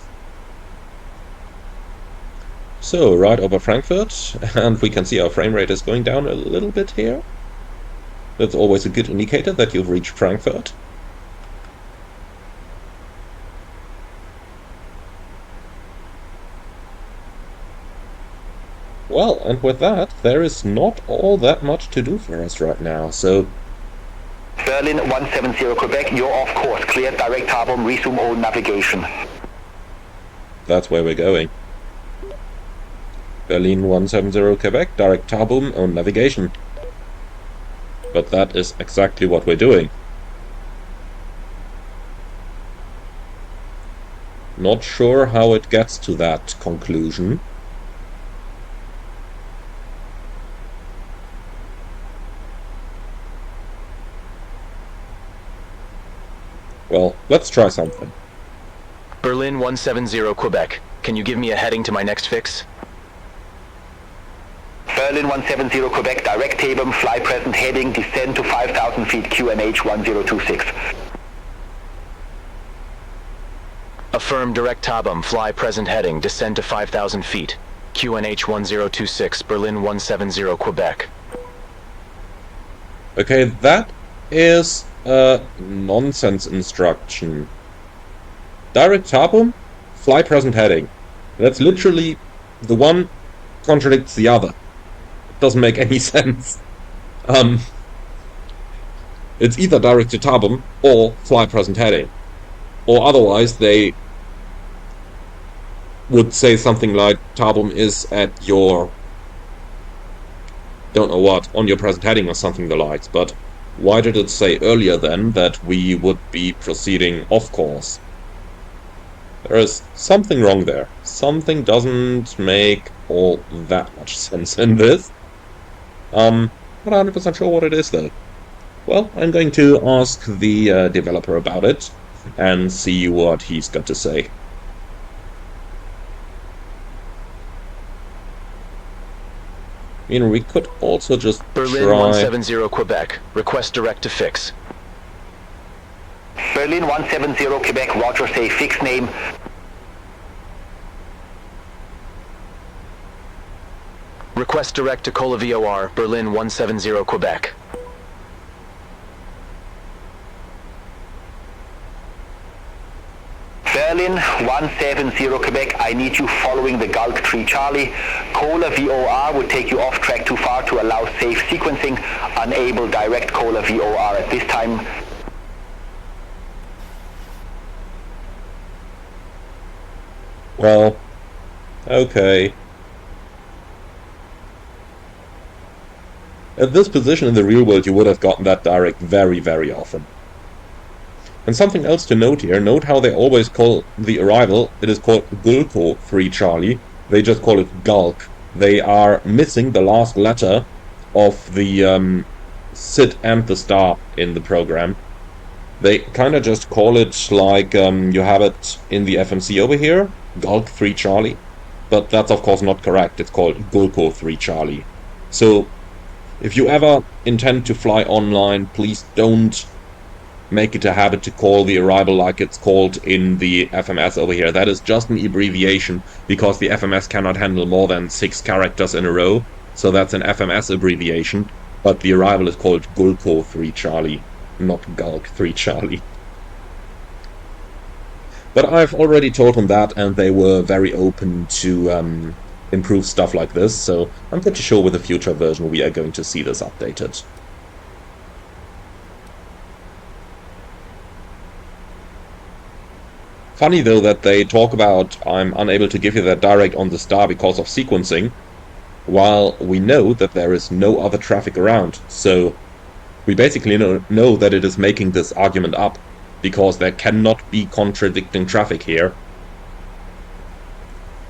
So, right over Frankfurt, and we can see our frame rate is going down a little bit here. That's always a good indicator that you've reached Frankfurt. Well, and with that, there is not all that much to do for us right now, so... Berlin 170 Quebec, you're off course. Cleared direct Tarbom, resume all navigation. That's where we're going. Berlin 170 Quebec, direct Tarbom, on navigation. But that is exactly what we're doing. Not sure how it gets to that conclusion. Well, let's try something. Berlin 170 Quebec. Can you give me a heading to my next fix? Berlin 170 Quebec, direct Tabum, fly present heading, descend to 5,000 feet, QNH 1026. Affirm direct Tabum, fly present heading, descend to 5,000 feet, QNH 1026, Berlin 170 Quebec. Okay, that is a nonsense instruction. Direct Tabum, fly present heading. That's literally the one contradicts the other. Doesn't make any sense. It's either direct to Tarbom or fly present heading, or otherwise they would say something like Tarbom is at your don't know what on your present heading or something the likes. But why did it say earlier then that we would be proceeding off course? There is something wrong there. Something doesn't make all that much sense in this. Not 100% sure what it is though. Well, I'm going to ask the developer about it and see what he's got to say. I mean, we could also just Berlin try... 170 Quebec. Request direct to fix. Berlin 170 Quebec, roger, say fix name. Request direct to Cola VOR, Berlin 170 Quebec. Berlin 170 Quebec, I need you following the Gulf 3 Charlie. Cola VOR would take you off track too far to allow safe sequencing. Unable direct Cola VOR at this time. Well, okay. At this position in the real world you would have gotten that direct very, very often. And something else to note here, note how they always call the arrival, it is called Gulko 3 Charlie, they just call it Gulk. They are missing the last letter of the SID and the star in the program. They kind of just call it like you have it in the FMC over here, Gulk 3 Charlie, but that's of course not correct, it's called Gulko 3 Charlie. So, if you ever intend to fly online, please don't make it a habit to call the arrival like it's called in the FMS over here. That is just an abbreviation, because the FMS cannot handle more than 6 characters in a row, so that's an FMS abbreviation, but the arrival is called Gulko 3 Charlie, not Gulk 3 Charlie. But I've already told them that, and they were very open to improve stuff like this, so I'm pretty sure with the future version we are going to see this updated. Funny though that they talk about I'm unable to give you that direct on the star because of sequencing, while we know that there is no other traffic around, so we basically know that it is making this argument up, because there cannot be contradicting traffic here.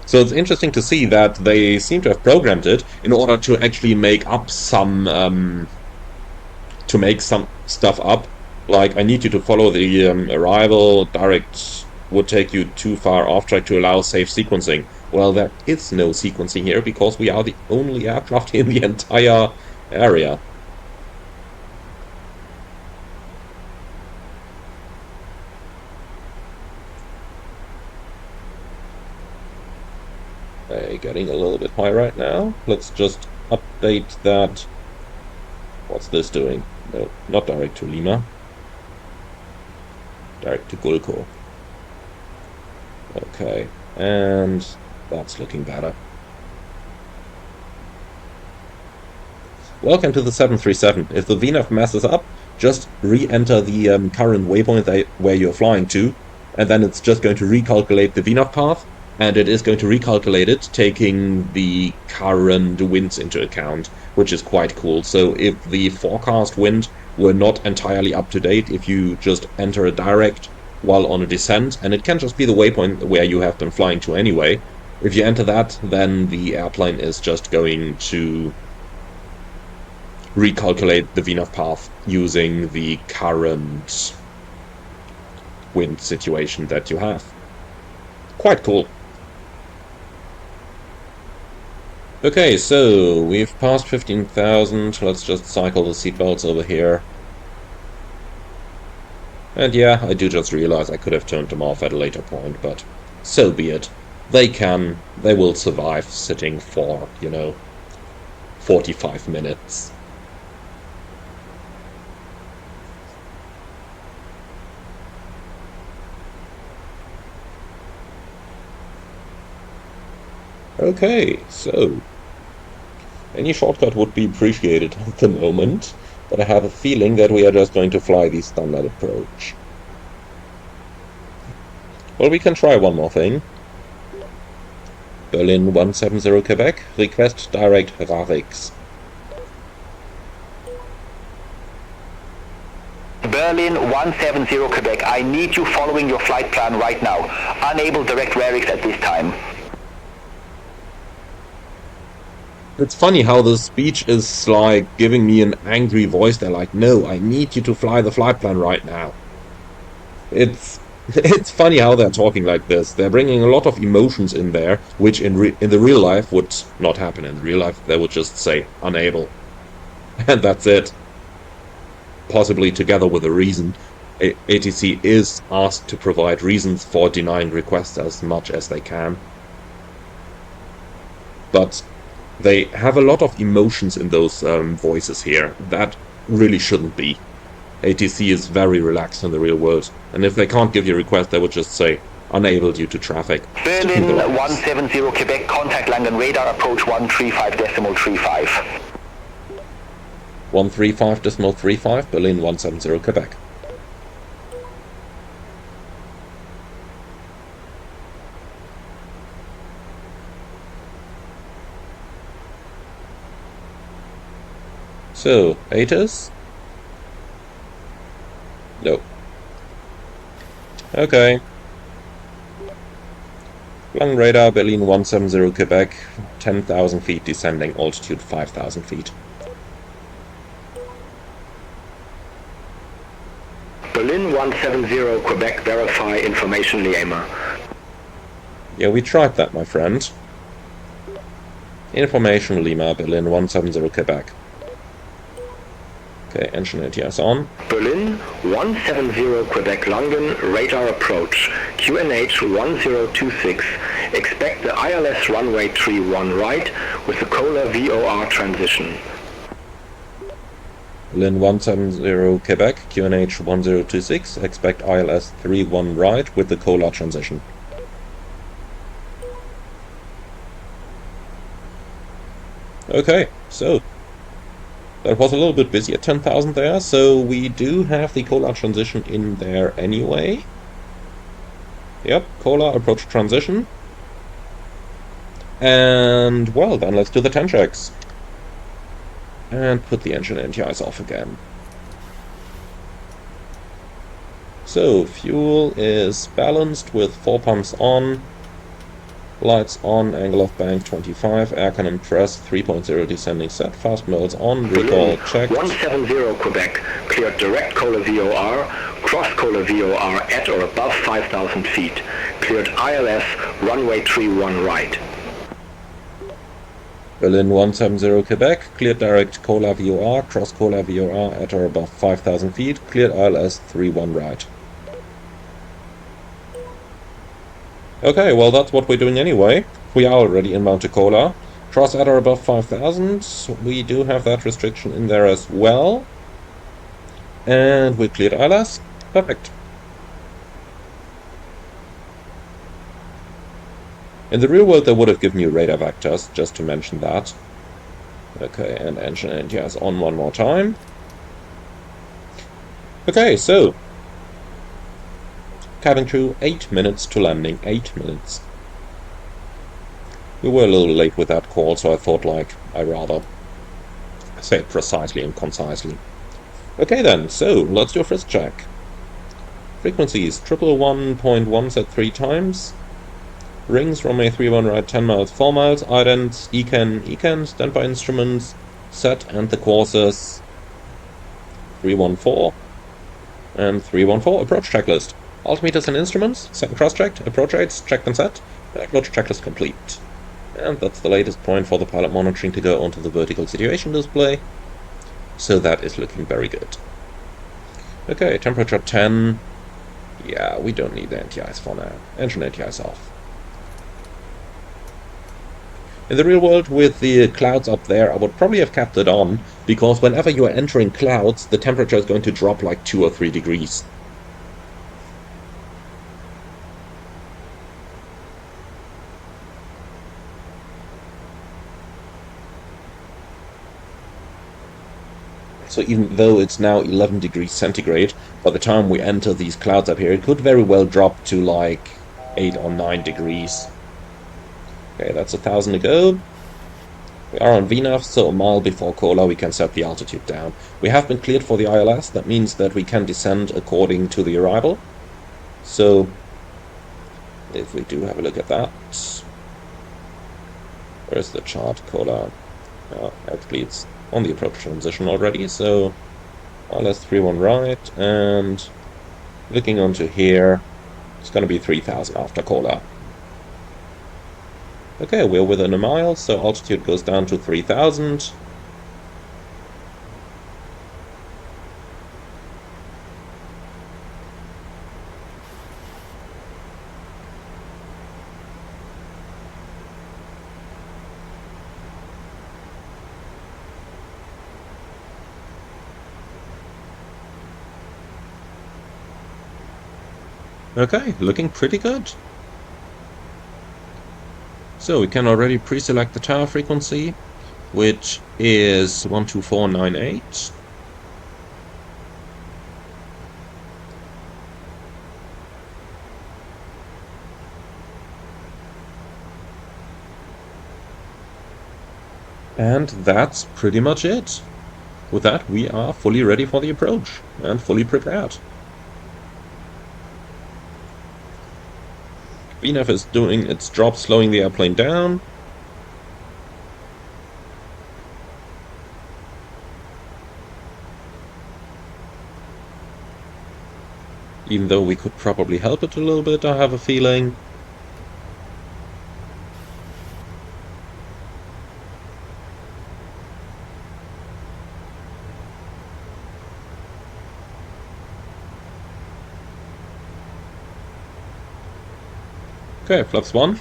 So it's interesting to see that they seem to have programmed it in order to actually make up some stuff up. Like, I need you to follow the arrival, direct would take you too far off track to allow safe sequencing. Well, there is no sequencing here because we are the only aircraft in the entire area. Getting a little bit high right now. Let's just update that. What's this doing? No, not direct to Lima. Direct to Gulko. Okay, and that's looking better. Welcome to the 737. If the VNAV messes up, just re-enter the current waypoint where you're flying to, and then it's just going to recalculate the VNAV path, and it is going to recalculate it, taking the current winds into account, which is quite cool. So if the forecast wind were not entirely up to date, if you just enter a direct while on a descent, and it can just be the waypoint where you have been flying to anyway, if you enter that, then the airplane is just going to recalculate the VNAV path using the current wind situation that you have. Quite cool. Okay, so we've passed 15,000. Let's just cycle the seatbelts over here. And yeah, I do just realize I could have turned them off at a later point, but so be it. They will survive sitting for, 45 minutes. Okay, so any shortcut would be appreciated at the moment, but I have a feeling that we are just going to fly the standard approach. Well, we can try one more thing. Berlin 170 Quebec, request direct RARIX. Berlin 170 Quebec, I need you following your flight plan right now. Unable direct RARIX at this time. It's funny how the speech is like giving me an angry voice. They're like, no, I need you to fly the flight plan right now. It's funny how they're talking like this. They're bringing a lot of emotions in there, which in the real life would not happen. In real life, they would just say, unable. And that's it. Possibly together with a reason. ATC is asked to provide reasons for denying requests as much as they can. But they have a lot of emotions in those voices here. That really shouldn't be. ATC is very relaxed in the real world, and if they can't give you a request, they would just say, unable due to traffic. Berlin 170 Quebec, contact London radar approach 135.35. 135.35, Berlin 170 Quebec. So, ATC? No. Okay. Long radar, Berlin 170 Quebec, 10,000 feet descending, altitude 5,000 feet. Berlin 170 Quebec, verify information Lima. Yeah, we tried that, my friend. Information Lima, Berlin 170 Quebec. Okay, engine ATS on. Berlin 170 Quebec London, radar approach, QNH 1026. Expect the ILS runway 31 right with the Cola VOR transition. Berlin 170 Quebec, QNH 1026. Expect ILS 31 right with the Cola transition. Okay, so that was a little bit busy at 10,000 there, so we do have the Cola transition in there anyway. Yep, Cola approach transition. And, well, then let's do the 10 checks. And put the engine NTIs off again. So, fuel is balanced with 4 pumps on. Lights on, angle of bank 25, air cannon press 3.0 descending set, fast modes on, recall checked. 170 Quebec, cleared direct Cola VOR, cross Cola VOR at or above 5,000 feet, cleared ILS, runway 31 right. Berlin 170 Quebec, cleared direct Cola VOR, cross Cola VOR at or above 5,000 feet, cleared ILS 31 right. Okay, well that's what we're doing anyway. We are already inbound to Cola. Cross at or above 5,000. We do have that restriction in there as well. And we cleared ILS. Perfect. In the real world they would have given you radar vectors, just to mention that. Okay, and engine NTIs on one more time. Okay, so cabin crew, 8 minutes to landing, 8 minutes. We were a little late with that call, so I thought, like, I rather say it precisely and concisely. Okay then, so let's do a frisk check. Frequencies, 111.1 set 3 times. Rings, runway 31 right, 10 miles, 4 miles. Idents, ECAN, standby instruments, set, and the courses 314 and 314, approach checklist. Altimeters and instruments, set and cross-checked, approach rates, checked and set, approach checklist complete. And that's the latest point for the pilot monitoring to go onto the vertical situation display. So that is looking very good. Okay, temperature 10. Yeah, we don't need the NTIs for now. Engine NTIs off. In the real world, with the clouds up there, I would probably have kept it on, because whenever you are entering clouds, the temperature is going to drop like 2 or 3 degrees. So even though it's now 11 degrees centigrade, by the time we enter these clouds up here, it could very well drop to like 8 or 9 degrees. Okay, that's 1,000 to go. We are on VNAV, so a mile before Cola we can set the altitude down. We have been cleared for the ILS, that means that we can descend according to the arrival. So, if we do have a look at that... Where's the chart? Cola... actually it's on the approach transition already, so... ILS 31 right, and... looking onto here, it's gonna be 3,000 after Cola. Okay, we're within a mile, so altitude goes down to 3,000. Okay, looking pretty good. So we can already pre-select the tower frequency, which is 12498. And that's pretty much it. With that, we are fully ready for the approach and fully prepared. VNAV is doing its job, slowing the airplane down. Even though we could probably help it a little bit, I have a feeling. Okay, flaps 1.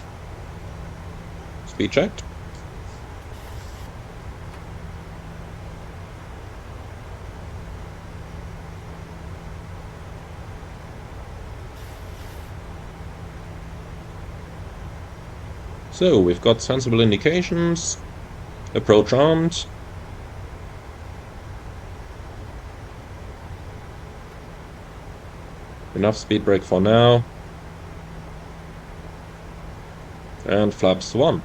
Speed checked. So, we've got sensible indications. Approach armed. Enough speed brake for now. And flaps 1.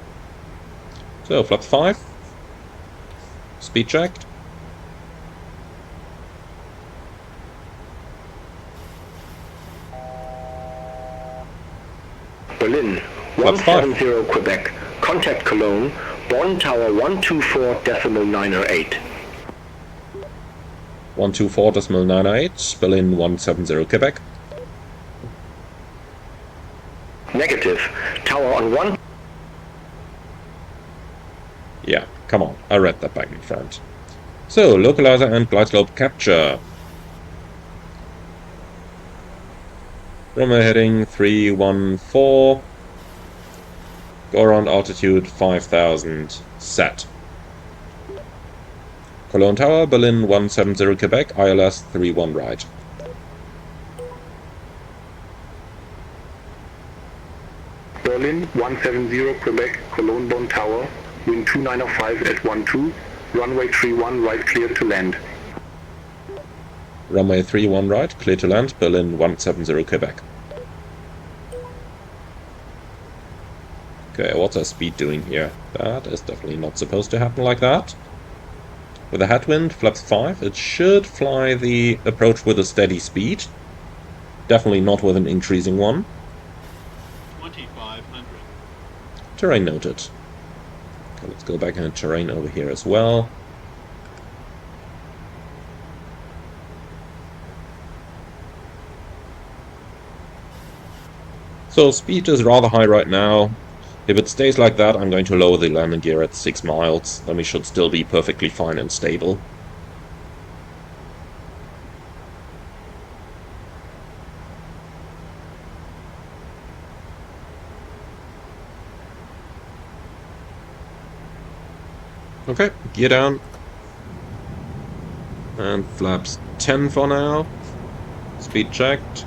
So, flaps 5. Speed checked. Berlin, Flaps 5. 170 Quebec. Contact Cologne, Bonn Tower 124.908. 124.908, Berlin 170 Quebec. Negative. Tower on 1. Yeah, come on, I read that back in front. So, localizer and glide slope capture. Runway heading 314. Go around altitude 5000 set. Cologne Tower, Berlin 170 Quebec, ILS 31 right. Berlin 170 Quebec, Cologne Bonn Tower, wind 2905 at 12, runway 31 right clear to land. Runway 31 right, clear to land, Berlin 170 Quebec. Okay, what's our speed doing here? That is definitely not supposed to happen like that. With a headwind, flaps 5, it should fly the approach with a steady speed. Definitely not with an increasing one. 2500. Terrain noted. Okay, let's go back into terrain over here as well. So speed is rather high right now. If it stays like that, I'm going to lower the landing gear at 6 miles. Then we should still be perfectly fine and stable. Okay, gear down. And flaps 10 for now. Speed checked.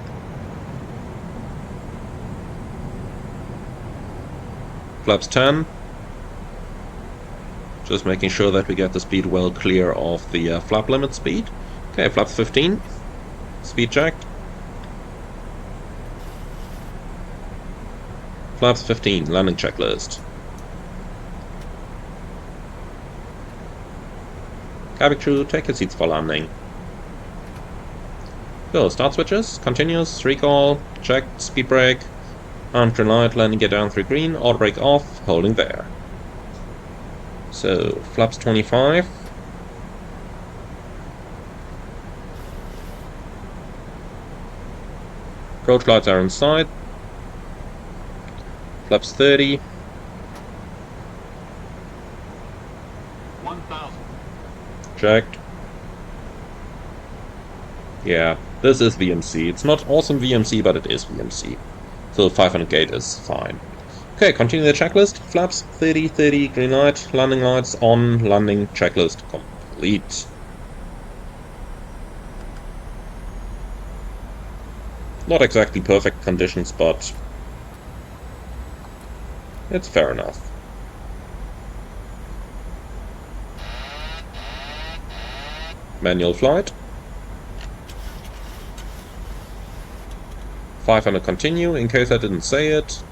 Flaps 10. Just making sure that we get the speed well clear of the flap limit speed. Okay, flaps 15. Speed checked. Flaps 15, landing checklist. Cabin crew, take your seats for landing. So, start switches, continuous, recall, checked, speed brake, armed green light, landing gear down through green, auto brake off, holding there. So, flaps 25. Approach lights are inside. Flaps 30. 1000. Checked. Yeah, this is VMC. It's not awesome VMC, but it is VMC. So 500 gate is fine. Okay, continue the checklist. Flaps 30, 30, green light, landing lights on, landing checklist complete. Not exactly perfect conditions, but it's fair enough. Manual flight. 500 continue, in case I didn't say it.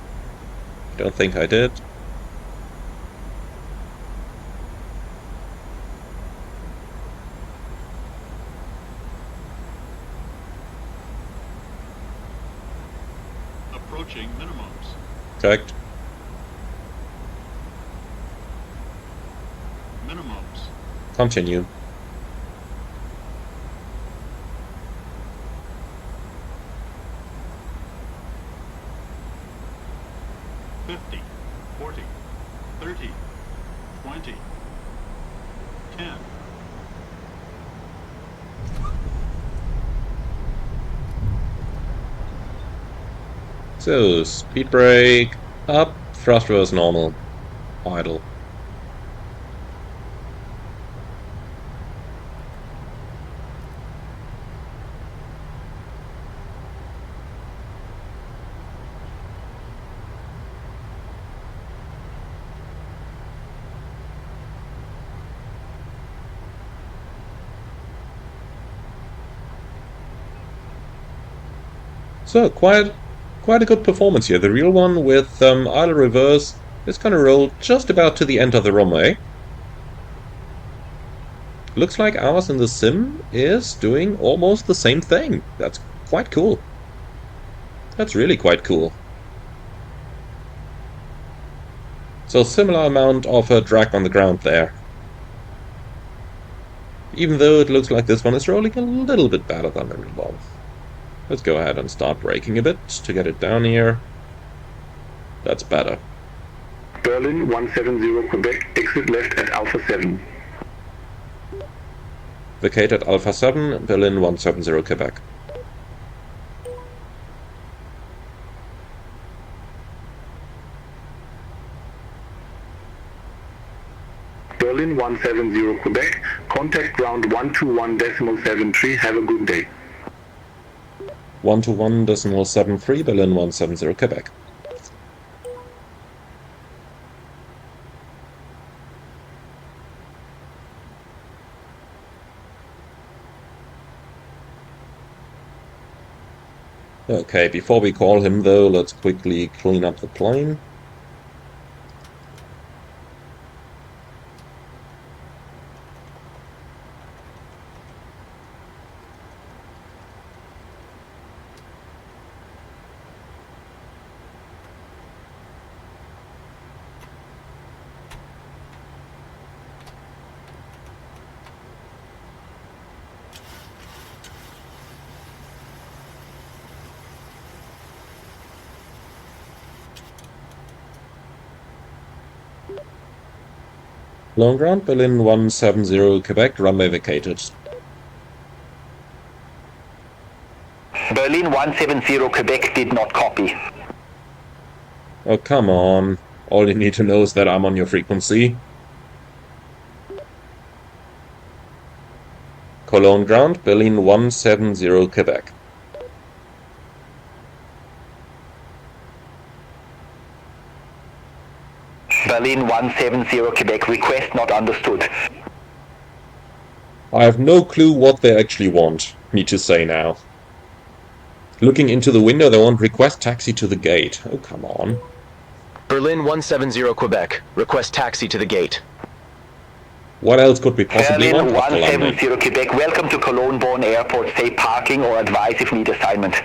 Don't think I did. Approaching minimums. Checked. Minimums. Continue. $50, $40, $30, $20, $10. So, speed brake, up, thrust reverse normal, idle. So, quite a good performance here. The real one with idle reverse is going to roll just about to the end of the runway. Looks like ours in the sim is doing almost the same thing. That's quite cool. That's really quite cool. So similar amount of drag on the ground there. Even though it looks like this one is rolling a little bit better than the real one. Let's go ahead and start braking a bit to get it down here. That's better. Berlin 170 Quebec, exit left at Alpha 7. Vacate at Alpha 7, Berlin 170 Quebec. Berlin 170 Quebec, contact ground 121.73, have a good day. 121.73, Berlin 170 Quebec. Okay, before we call him though, let's quickly clean up the plane. Long ground, Berlin 170 Quebec, runway vacated. Berlin 170 Quebec did not copy. Oh, come on. All you need to know is that I'm on your frequency. Cologne ground, Berlin 170 Quebec. Berlin 170 Quebec, request not understood. I have no clue what they actually want me to say now. Looking into the window, they want request taxi to the gate. Oh, come on. Berlin 170 Quebec, request taxi to the gate. What else could we possibly Berlin want after landing? 170 Quebec, welcome to Cologne-Bonn Airport. Stay parking or advise if need assignment.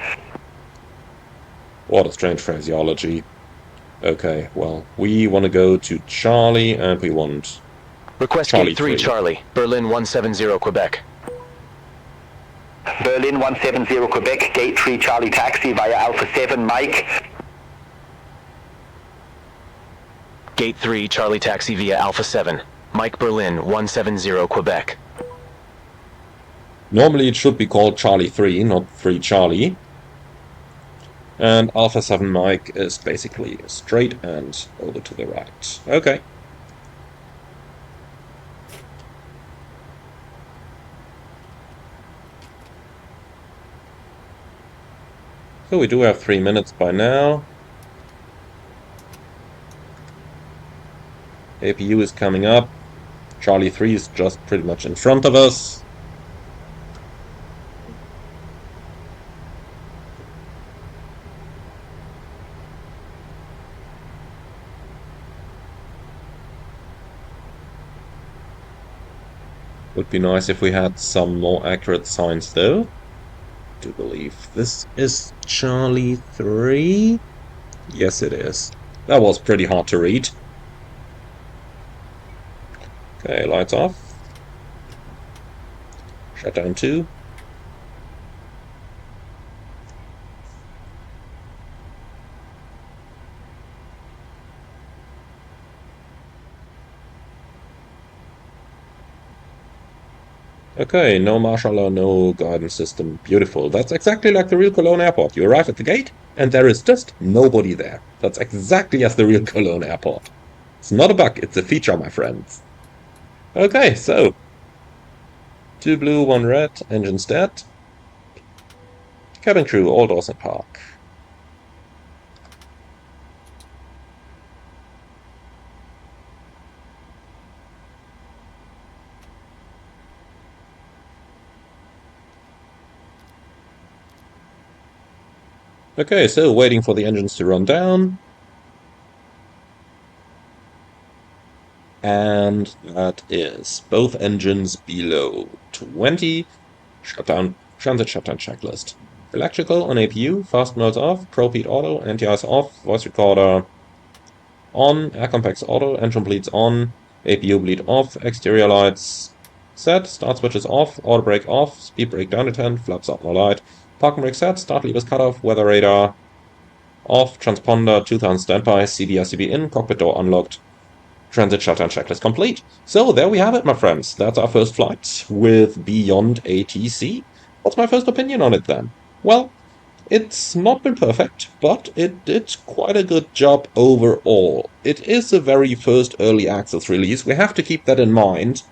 What a strange phraseology. Okay, well, we want to go to Charlie, and we want Request Charlie gate 3 3. Charlie, Berlin 170 Quebec. Berlin 170 Quebec, gate 3 Charlie taxi via Alpha 7 Mike. Gate 3 Charlie taxi via Alpha 7. Mike Berlin 170 Quebec. Normally it should be called Charlie 3, not 3 Charlie. And Alpha 7 Mike is basically straight and over to the right. Okay. So we do have 3 minutes by now. APU is coming up. Charlie 3 is just pretty much in front of us. Would be nice if we had some more accurate signs though. I do believe this is Charlie 3. Yes, it is. That was pretty hard to read. Okay, lights off. Shutdown 2. Okay, no marshal or no guidance system. Beautiful. That's exactly like the real Cologne airport. You arrive at the gate, and there is just nobody there. That's exactly as the real Cologne airport. It's not a bug, it's a feature, my friends. Okay, so 2 blue, 1 red, engines dead. Cabin crew, all doors in park. Okay, so waiting for the engines to run down. And that is both engines below 20. Shutdown, transit shutdown checklist. Electrical on APU, fast modes off, ProArt auto, anti-ice off, voice recorder on, air compacts auto, engine bleeds on, APU bleed off, exterior lights set, start switches off, auto brake off, speed brake down to 10, flaps up no light, parking brake set, start levers cut off, weather radar off, transponder 2000 standby, CB in, cockpit door unlocked, transit shutdown checklist complete. So there we have it, my friends. That's our first flight with BeyondATC. What's my first opinion on it then? Well, it's not been perfect, but it did quite a good job overall. It is a very first early access release. We have to keep that in mind.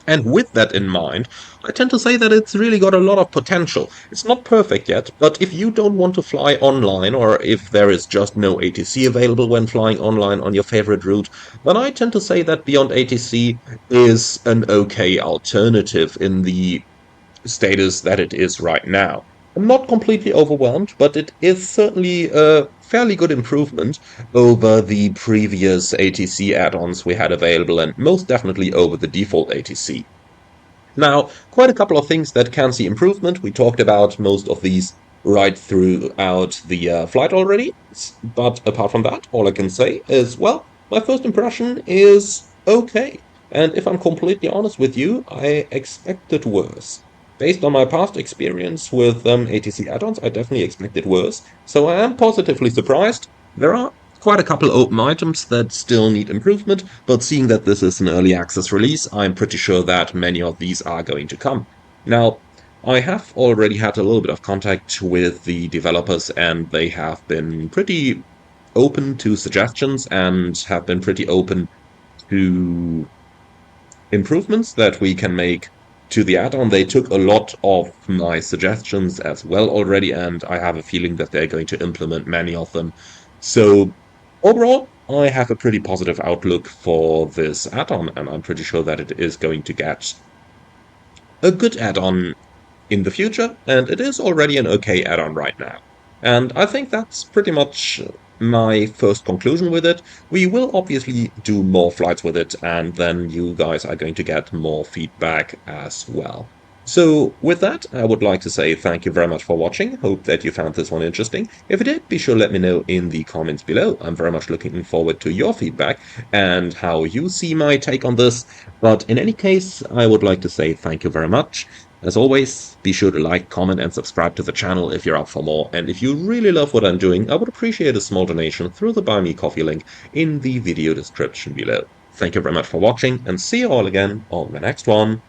And with that in mind, I tend to say that it's really got a lot of potential. It's not perfect yet, but if you don't want to fly online, or if there is just no ATC available when flying online on your favorite route, then I tend to say that BeyondATC is an okay alternative in the status that it is right now. I'm not completely overwhelmed, but it is certainly a fairly good improvement over the previous ATC add-ons we had available, and most definitely over the default ATC. Now, quite a couple of things that can see improvement. We talked about most of these right throughout the flight already, but apart from that, all I can say is, well, my first impression is okay. And if I'm completely honest with you, I expected worse. Based on my past experience with ATC add-ons, I definitely expected worse, so I am positively surprised. There are quite a couple open items that still need improvement, but seeing that this is an early access release, I'm pretty sure that many of these are going to come. Now, I have already had a little bit of contact with the developers, and they have been pretty open to suggestions and have been pretty open to improvements that we can make to the add-on. They took a lot of my suggestions as well already, and I have a feeling that they're going to implement many of them. So overall, I have a pretty positive outlook for this add-on, and I'm pretty sure that it is going to get a good add-on in the future, and it is already an okay add-on right now. And I think that's pretty much my first conclusion with it. We will obviously do more flights with it, and then you guys are going to get more feedback as well. So with that, I would like to say thank you very much for watching. Hope that you found this one interesting. If you did, be sure to let me know in the comments below. I'm very much looking forward to your feedback and how you see my take on this. But in any case, I would like to say thank you very much. As always, be sure to like, comment, and subscribe to the channel if you're up for more. And if you really love what I'm doing, I would appreciate a small donation through the Buy Me Coffee link in the video description below. Thank you very much for watching, and see you all again on the next one.